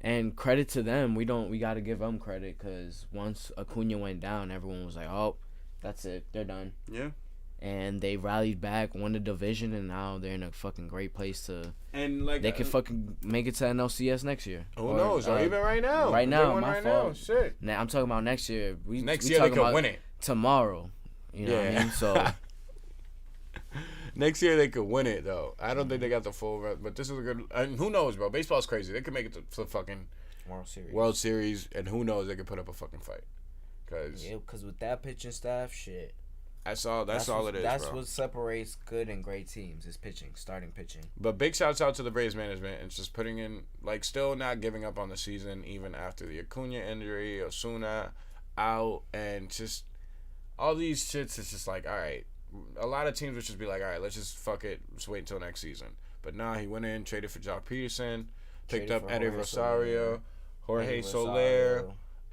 And credit to them. We got to give them credit, because once Acuna went down, everyone was like, oh, that's it. They're done. Yeah. And they rallied back, won the division, and now they're in a fucking great place to... And like they could fucking make it to NLCS next year. Who knows? Or even right now. Right now, my fault. Now. Shit. Now, I'm talking about next year. Next we year they talking could win it. Tomorrow. You know what I mean? So... Next year they could win it, though. I don't think they got the full run, but this is a good... And who knows, bro? Baseball's crazy. They could make it to the fucking... World Series, and who knows, they could put up a fucking fight. Because with that pitching staff, shit. That's all it is, That's bro. what separates good and great teams, is pitching, starting pitching. But big shouts out to the Braves management and just putting in, like, still not giving up on the season, even after the Acuna injury, Osuna out, and just all these shits. It's just like, all right. A lot of teams would just be like, all right, let's just fuck it. Let's wait until next season. But nah, he went in, traded for Jock Peterson, picked up Eddie Rosario, Jorge Soler.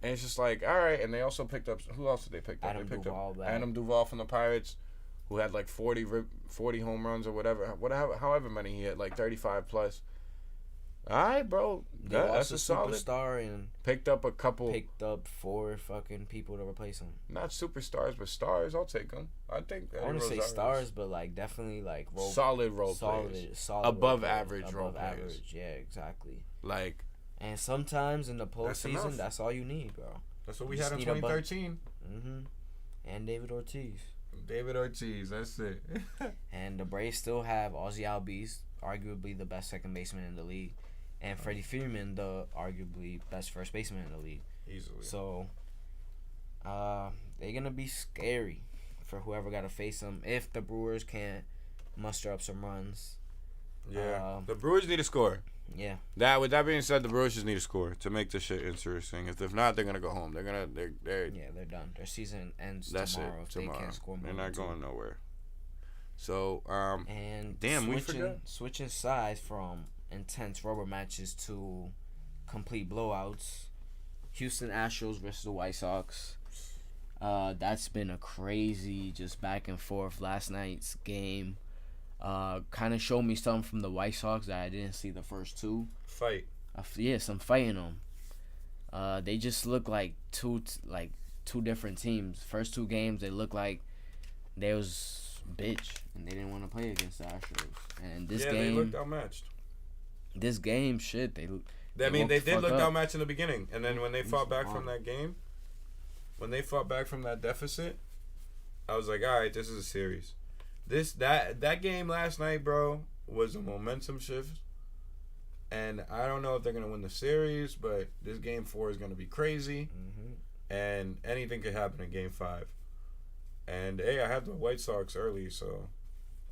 And it's just like, all right. And they also picked up, who else did they pick up? Adam Duvall back. Adam Duvall from the Pirates, who had like 40 home runs or whatever however many he had, like 35 plus. All right, bro. That's a solid. Superstar and picked up 4 fucking people to replace him. Not superstars, but stars. I'll take them. I think. I want to say stars, but like definitely like solid role players. Solid above average role players. Above average, yeah, exactly. Like. And sometimes in the postseason, that's all you need, bro. That's what we had in 2013. And David Ortiz. That's it. And the Braves still have Ozzie Albies, arguably the best second baseman in the league, and Freddie Freeman, the arguably best first baseman in the league. Easily. So, they're gonna be scary for whoever got to face them if the Brewers can't muster up some runs. Yeah, the Brewers need a score. Yeah. With that being said, the Brewers just need a score to make this shit interesting. If not, they're gonna go home. They're done. Their season ends tomorrow. They can't score more. They're not going nowhere. So and we forgot. Switching sides from intense rubber matches to complete blowouts. Houston Astros versus the White Sox. That's been a crazy just back and forth. Last night's game. Kind of showed me something from the White Sox that I didn't see the first two. Fight. Some fight in them. They just look like two different teams. First 2 games, they looked like they was bitch, and they didn't want to play against the Astros. And this game, they looked outmatched. This game, shit, I mean, they woke the did fuck look up. outmatched in the beginning, and then when they fought back from Wow. that game, when they fought back from that deficit, I was like, all right, this is a series. That game last night, bro, was a momentum shift. And I don't know if they're gonna win the series, but this game 4 is gonna be crazy, and anything could happen in game 5. And hey, I have the White Sox early, so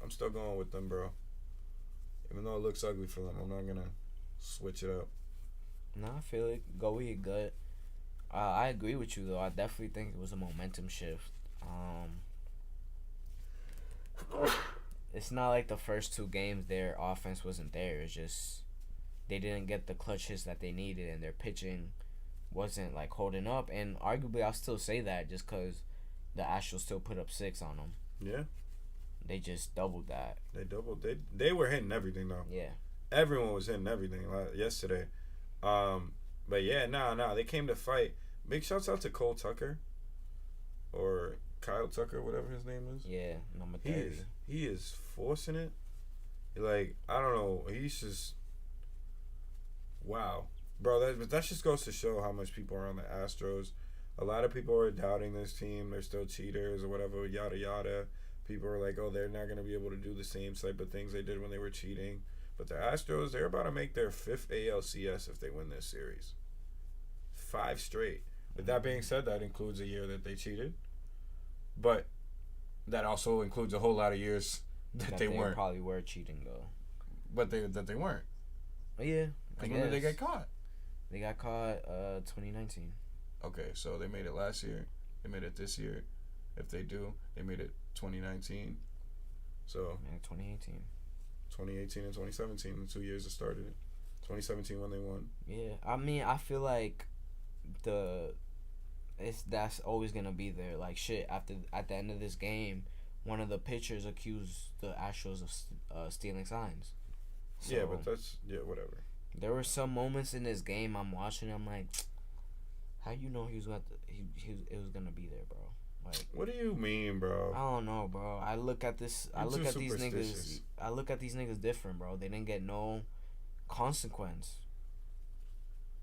I'm still going with them, bro. Even though it looks ugly for them, I'm not gonna switch it up. No, I feel it. Go with your gut. I agree with you though. I definitely think it was a momentum shift. It's not like the first 2 games their offense wasn't there. It's just they didn't get the clutch hits that they needed, and their pitching wasn't like holding up. And arguably, I'll still say that just because the Astros still put up 6 on them. Yeah, They just doubled that. they were hitting everything though. Yeah. Everyone was hitting everything yesterday. But yeah, no, they came to fight. Big shouts out to Cole Tucker, or Kyle Tucker, whatever his name is. Yeah, number 30. He is forcing it. Like, I don't know. He's just, wow, bro. That just goes to show how much people are on the Astros. A lot of people are doubting this team. They're still cheaters or whatever. Yada yada. People are like, oh, they're not gonna be able to do the same type of things they did when they were cheating. But the Astros, they're about to make their 5th ALCS if they win this series. 5 straight. With that being said, that includes a year that they cheated. But that also includes a whole lot of years that they weren't. Probably were cheating though. But that they weren't. Yeah. Because when did they get caught? They got caught 2019. Okay, so they made it last year. They made it this year. If they do, they made it 2019. So Man, 2018. 2018 and 2017, the 2 years that started it. 2017 when they won. Yeah, I mean, I feel like that's always gonna be there. Like shit, at the end of this game, one of the pitchers accused the Astros of stealing signs. So, Yeah, but that's whatever. there were some moments in this game I'm watching. I'm like, how you know it was gonna be there, bro? Like, What do you mean, bro? I don't know, bro. I look at this. I You're look too at these niggas. superstitious. I look at these niggas different, bro. They didn't get no consequence.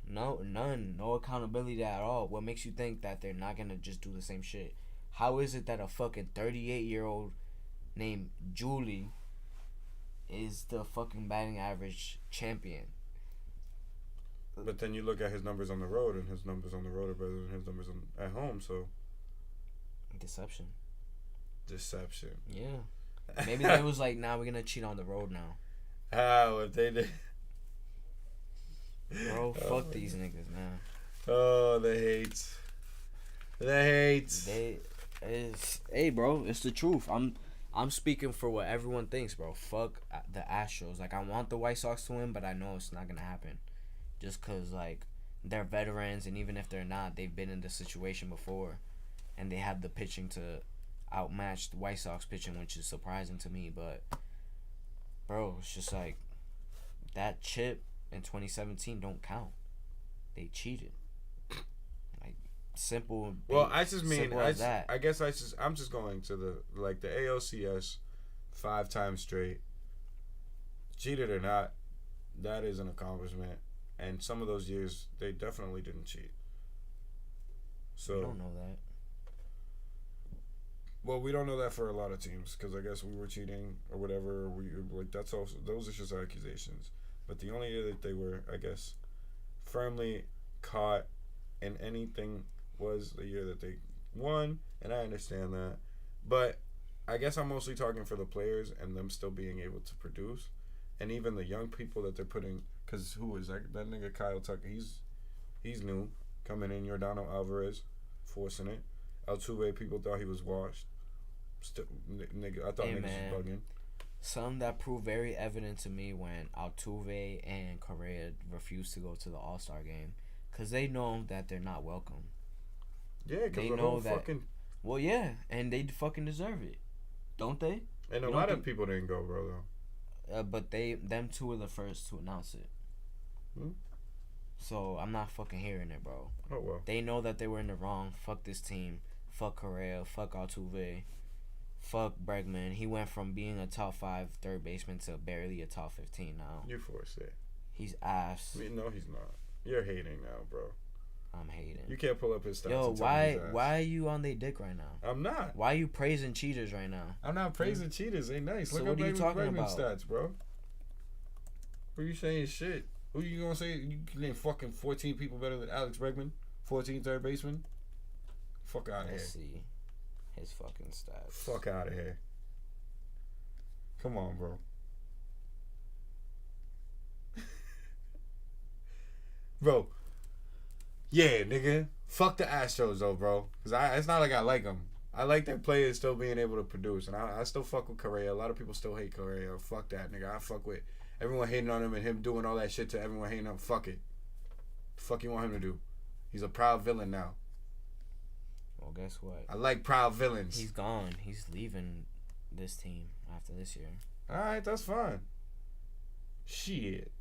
No, none. No accountability at all. What makes you think that they're not gonna just do the same shit? How is it that a fucking 38-year-old named Julie is the fucking batting average champion? But then you look at his numbers on the road, and his numbers on the road are better than his numbers at home. So Deception. deception. Yeah. Maybe they was like, nah, we're gonna cheat on the road now. How if they did? Bro, fuck these niggas, man. Oh, the hate. The hate. Hey, bro, it's the truth. I'm speaking for what everyone thinks, bro. Fuck the Astros. Like, I want the White Sox to win, but I know it's not gonna happen. Just cause like they're veterans, and even if they're not, they've been in this situation before, and they have the pitching to outmatch the White Sox pitching, which is surprising to me. But bro, it's just like that chip in 2017 don't count. They cheated. Like simple. Well, I just mean, simple as that. I guess I'm just going to the ALCS 5 times straight. Cheated or not, that is an accomplishment. And some of those years, they definitely didn't cheat. So You don't know that. Well, we don't know that for a lot of teams because I guess we were cheating or whatever. That's also, those are just accusations. But the only year that they were, I guess, firmly caught in anything was the year that they won, and I understand that. But I guess I'm mostly talking for the players and them still being able to produce, and even the young people that they're putting. Because who is that? That nigga Kyle Tucker. He's new, coming in. Yordan Alvarez, forcing it. Altuve, people thought he was washed. Still, nigga, I thought Hey, niggas man. was bugging. Something that proved very evident to me when Altuve and Correa refused to go to the All-Star game, because they know that they're not welcome. Yeah, because They the know whole that- fucking. Well, yeah, and they fucking deserve it, don't they? And a You lot don't of think- people didn't go, bro. Though. But them two were the first to announce it. Hmm? So I'm not fucking hearing it, bro. Oh well. They know that they were in the wrong. Fuck this team. Fuck Correa. Fuck Altuve. Fuck Bregman. He went from being a top 5 third baseman to barely a top 15 now. You forced it. He's ass. I mean, no, he's not. You're hating now, bro. I'm hating. You can't pull up his stats. Yo, and tell me he's ass. why are you on their dick right now? I'm not. Why are you praising cheaters right now? I'm not praising cheaters. Ain't nice. So Look what up are you talking Bregman about? stats, bro. Who you saying shit? Who you gonna say? You can name fucking 14 people better than Alex Bregman? 14 third baseman? Fuck out of here. Let's see his fucking stats. Fuck out of here. Come on, bro. Bro. Yeah, nigga. Fuck the Astros, though, bro. Because it's not like I like them. I like their players still being able to produce. And I still fuck with Correa. A lot of people still hate Correa. Fuck that, nigga. I fuck with everyone hating on him and him doing all that shit to everyone hating on him. Fuck it. The fuck you want him to do? He's a proud villain now. Well, guess what? I like proud villains. He's gone. He's leaving this team after this year. Alright, that's fine. Shit.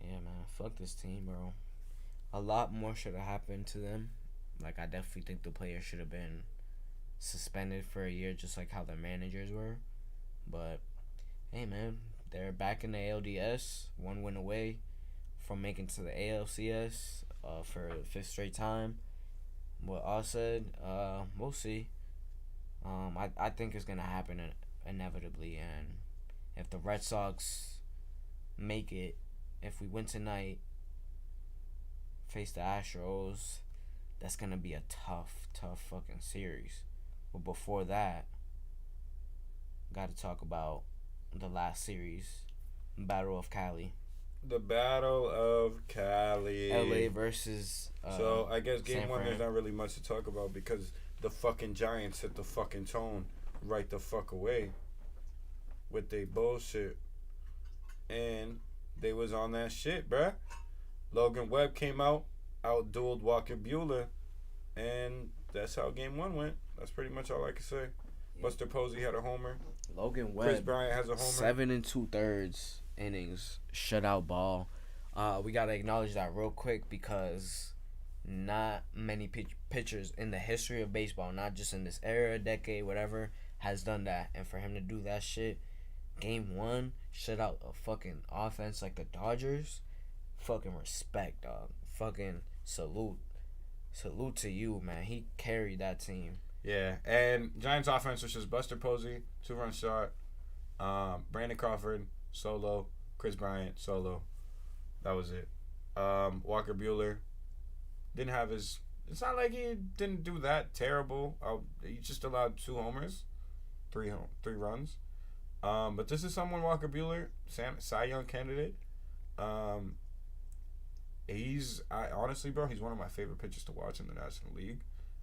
Yeah, man. Fuck this team, bro. A lot more should have happened to them. Like, I definitely think the players should have been suspended for a year, just like how their managers were. But, hey, man, they're back in the ALDS, 1 win away from making to the ALCS for the 5th straight time. What I said, we'll see. I think it's gonna happen inevitably, and if the Red Sox make it, if we win tonight, face the Astros, that's gonna be a tough fucking series. But before that, gotta talk about the last series, Battle of Cali. The Battle of Cali. LA versus So I guess game San one, Fran. there's not really much to talk about because the fucking Giants hit the fucking tone right the fuck away with they bullshit, and they was on that shit, bruh. Logan Webb came out, outdueled Walker Buehler, and that's how game one went. That's pretty much all I can say. Buster Posey had a homer. Logan Chris Webb, Bryant has a homer. 7 2/3 innings, shutout ball. We gotta acknowledge that real quick because not many pitchers in the history of baseball, not just in this era, decade, whatever, has done that. And for him to do that shit, game one, shut out a fucking offense like the Dodgers, fucking respect, dog. Fucking salute. Salute to you, man. He carried that team. Yeah, and Giants offense was just Buster Posey, 2-run shot. Brandon Crawford, solo. Chris Bryant, solo. That was it. Walker Buehler didn't have his. It's not like he didn't do that terrible. He just allowed 2 homers, 3 runs. But this is someone, Walker Buehler, Cy Young candidate. Honestly, bro, he's one of my favorite pitchers to watch in the National League.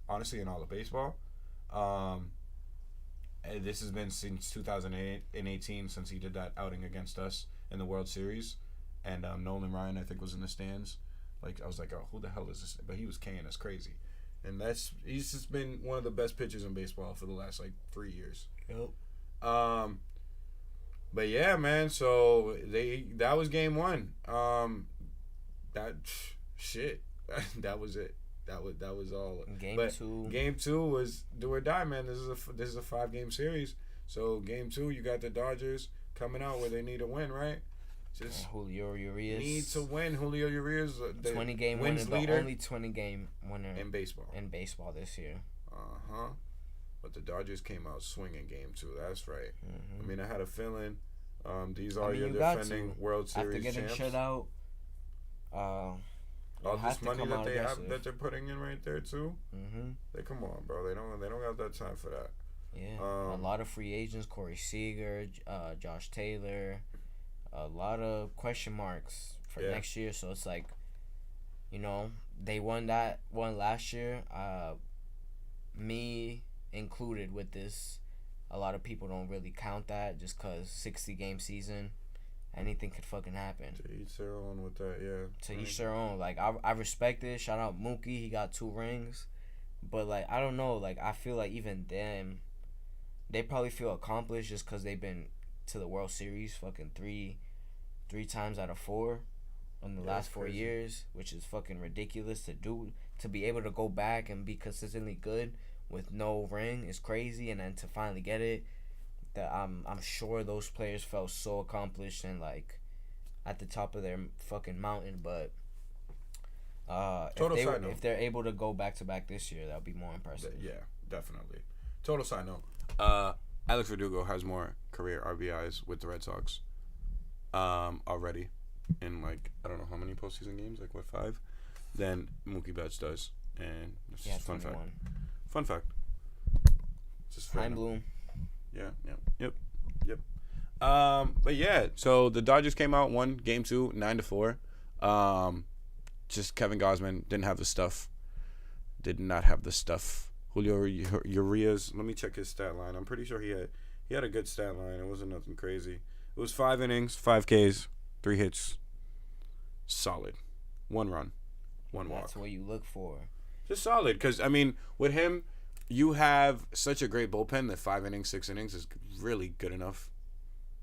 Honestly, in all of baseball. And this has been since 2018 since he did that outing against us in the World Series. And Nolan Ryan, I think, was in the stands. Like, I was like, oh, who the hell is this? But he was K'ing us crazy. And he's just been one of the best pitchers in baseball for the last, 3 years. Yep. But yeah, man, so that was game one. That was it. That was all. Game two was do or die, man. This is a 5-game series. So game 2, you got the Dodgers coming out where they need a win, right? Just Julio Urias need to win. Julio Urias, the 20-game wins winner, leader the only 20-game winner in baseball. this year. But the Dodgers came out swinging game 2. That's right. Mm-hmm. I mean, I had a feeling. These are you your got defending to. World Series After getting champs. shut out, All have this to money come that out they have aggressive. that they're putting in right there too. Mm-hmm. They come on, bro. They don't got that time for that. Yeah, a lot of free agents: Corey Seager, Josh Taylor, a lot of question marks for next year. So it's like, they won that one last year. Me included with this. A lot of people don't really count that just because 60-game season, anything could fucking happen. To each their own with that, yeah. To each their own. Like, I respect it. Shout out Mookie. He got 2 rings. But, I don't know. I feel like even them, they probably feel accomplished just because they've been to the World Series fucking three times out of 4 in the last 4 years, which is fucking ridiculous to do. To be able to go back and be consistently good with no ring is crazy, and then to finally get it, that I'm sure those players felt so accomplished and at the top of their fucking mountain, but Total side note. if they're able to go back to back this year, that would be more impressive. Yeah, definitely. Total side note. Alex Verdugo has more career RBIs with the Red Sox already in, like, I don't know how many postseason games, like, what, 5? Than Mookie Betts does. And it's just a fun fact. 21. Fun fact. Just Pine Bloom. Yeah, yep. But yeah, so the Dodgers came out, won game 2, 9-4. Just Kevin Gausman didn't have the stuff. Did not have the stuff. Julio Urias, let me check his stat line. I'm pretty sure he had a good stat line. It wasn't nothing crazy. It was 5 innings, 5 Ks, 3 hits. Solid. 1 run, 1 walk. That's what you look for. Just solid, because, I mean, with him, you have such a great bullpen that 5 innings, 6 innings is really good enough.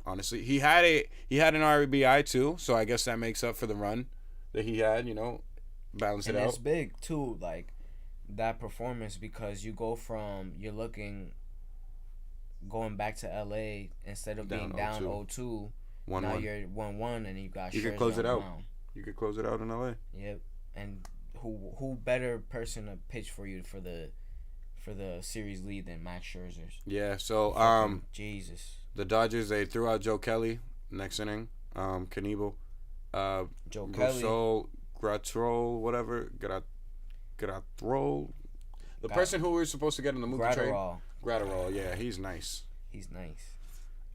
Honestly, he had an RBI too, so I guess that makes up for the run that he had. Balance it And out. it's big too, like that performance, because you go from going back to LA instead of being down 0-2. 1-1. Now you're 1-1, and you got. You could Scherzer close it on the out. mound. You could close it out in LA. Yep, and who better person to pitch for you for the series lead than Max Scherzer? Yeah. So Jesus. the Dodgers, they threw out Joe Kelly next inning. Knebel, Joe Kelly. Rousseau, Gratrol, whatever. Gratrol. The person who we were supposed to get in the Mookie trade. Gratterall. Yeah, he's nice. He's nice.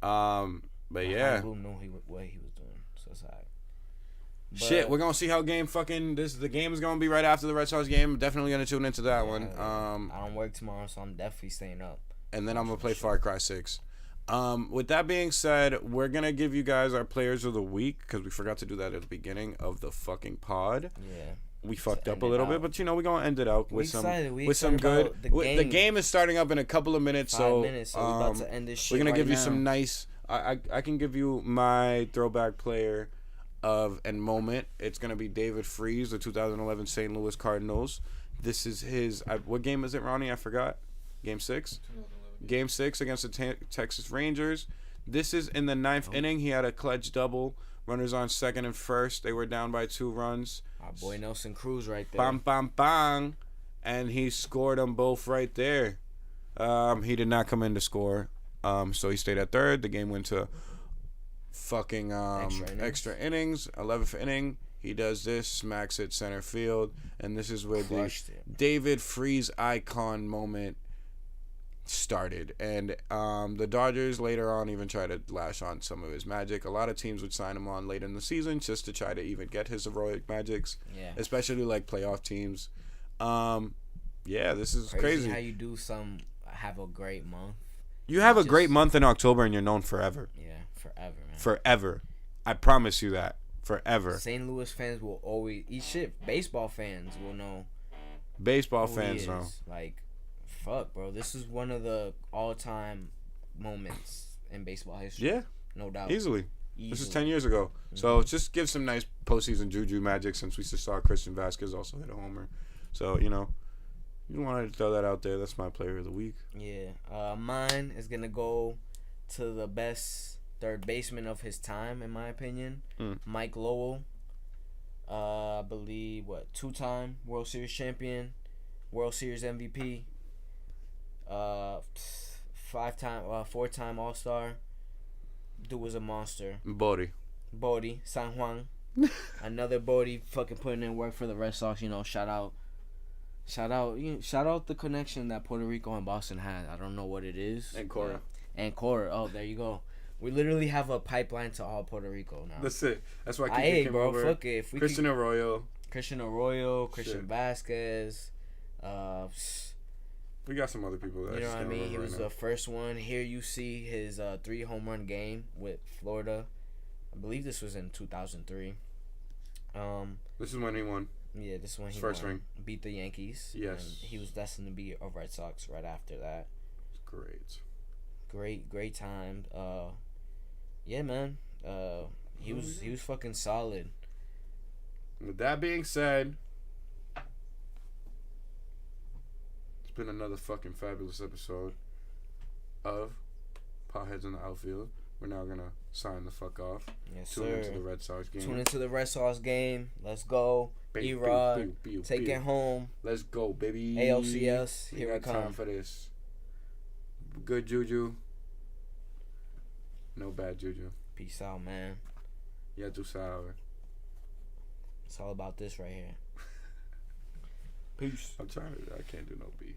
But yeah. Bloom knew what he was doing, so it's alright. Shit, we're gonna see how the game is gonna be right after the Red Sox game. Definitely gonna tune into that one. I don't work tomorrow, so I'm definitely staying up. And then I'm gonna play Far Cry 6. With that being said, we're gonna give you guys our players of the week, because we forgot to do that at the beginning of the fucking pod. Yeah. We fucked up a little bit, but we're gonna end it out with some excited good. The game is starting up in a couple of minutes, 5 minutes, so we're about to end this shit. We're gonna right give you now. some nice. I can give you my throwback player of and moment. It's gonna be David Freese, the 2011 St. Louis Cardinals. This is his. What game is it, Ronnie? I forgot. Game 6. Game 6 against the Texas Rangers. This is in the 9th inning. He had a clutch double. Runners on second and first. They were down by 2 runs. Our boy Nelson Cruz right there. Bam, bam, bang. And he scored them both right there. He did not come in to score. So he stayed at third. The game went to fucking extra innings. 11th inning. He does this, smacks it center field. And this is where the David Freese icon moment started. And the Dodgers later on even tried to lash on some of his magic. A lot of teams would sign him on later in the season just to try to even get his heroic magics. Yeah. Especially like playoff teams. Yeah, this is crazy. How you do have a great month. You have a great month in October and you're known forever. Yeah, forever, man. Forever. I promise you that. Forever. St. Louis fans will always eat shit. Baseball fans will know. Baseball fans know. Like, fuck, bro. This is one of the all-time moments in baseball history. Yeah. No doubt. Easily. This is 10 years ago. Mm-hmm. So just give some nice postseason juju magic, since we just saw Christian Vasquez also hit a homer. So, you wanted to throw that out there. That's my player of the week. Yeah. Mine is going to go to the best third baseman of his time, in my opinion. Mike Lowell. I believe, 2-time World Series champion, World Series MVP, 4-time All-Star. Dude was a monster. Bodie, San Juan. Another Bodie fucking putting in work for the Red Sox. Shout out the connection that Puerto Rico and Boston had. I don't know what it is. And Cora. Oh, there you go. We literally have a pipeline to all Puerto Rico now. That's it. That's why I keep came over. Fuck it. If we Christian Arroyo, Christian Vasquez. We got some other people. You know what I mean? He was the first one. Here you see his 3 home run game with Florida. I believe this was in 2003. This is when he won. Yeah, this is when he first ring. Beat the Yankees. Yes. And he was destined to be a Red Sox right after that. Great time. Yeah, man. He was fucking solid. With that being said, it's been another fucking fabulous episode of Potheads in the Outfield. We're now gonna sign the fuck off. Yes, Tune sir. into the Red Sox game. Tune into the Red Sox game. Let's go. Pew, E-Rod, pew, pew, take pew. it home. Let's go, baby. ALCS, We here got it time come. for this. Good juju. No bad juju. Peace out, man. Ya tu sabes. It's all about this right here. Peace. I'm trying to. I can't do no beat.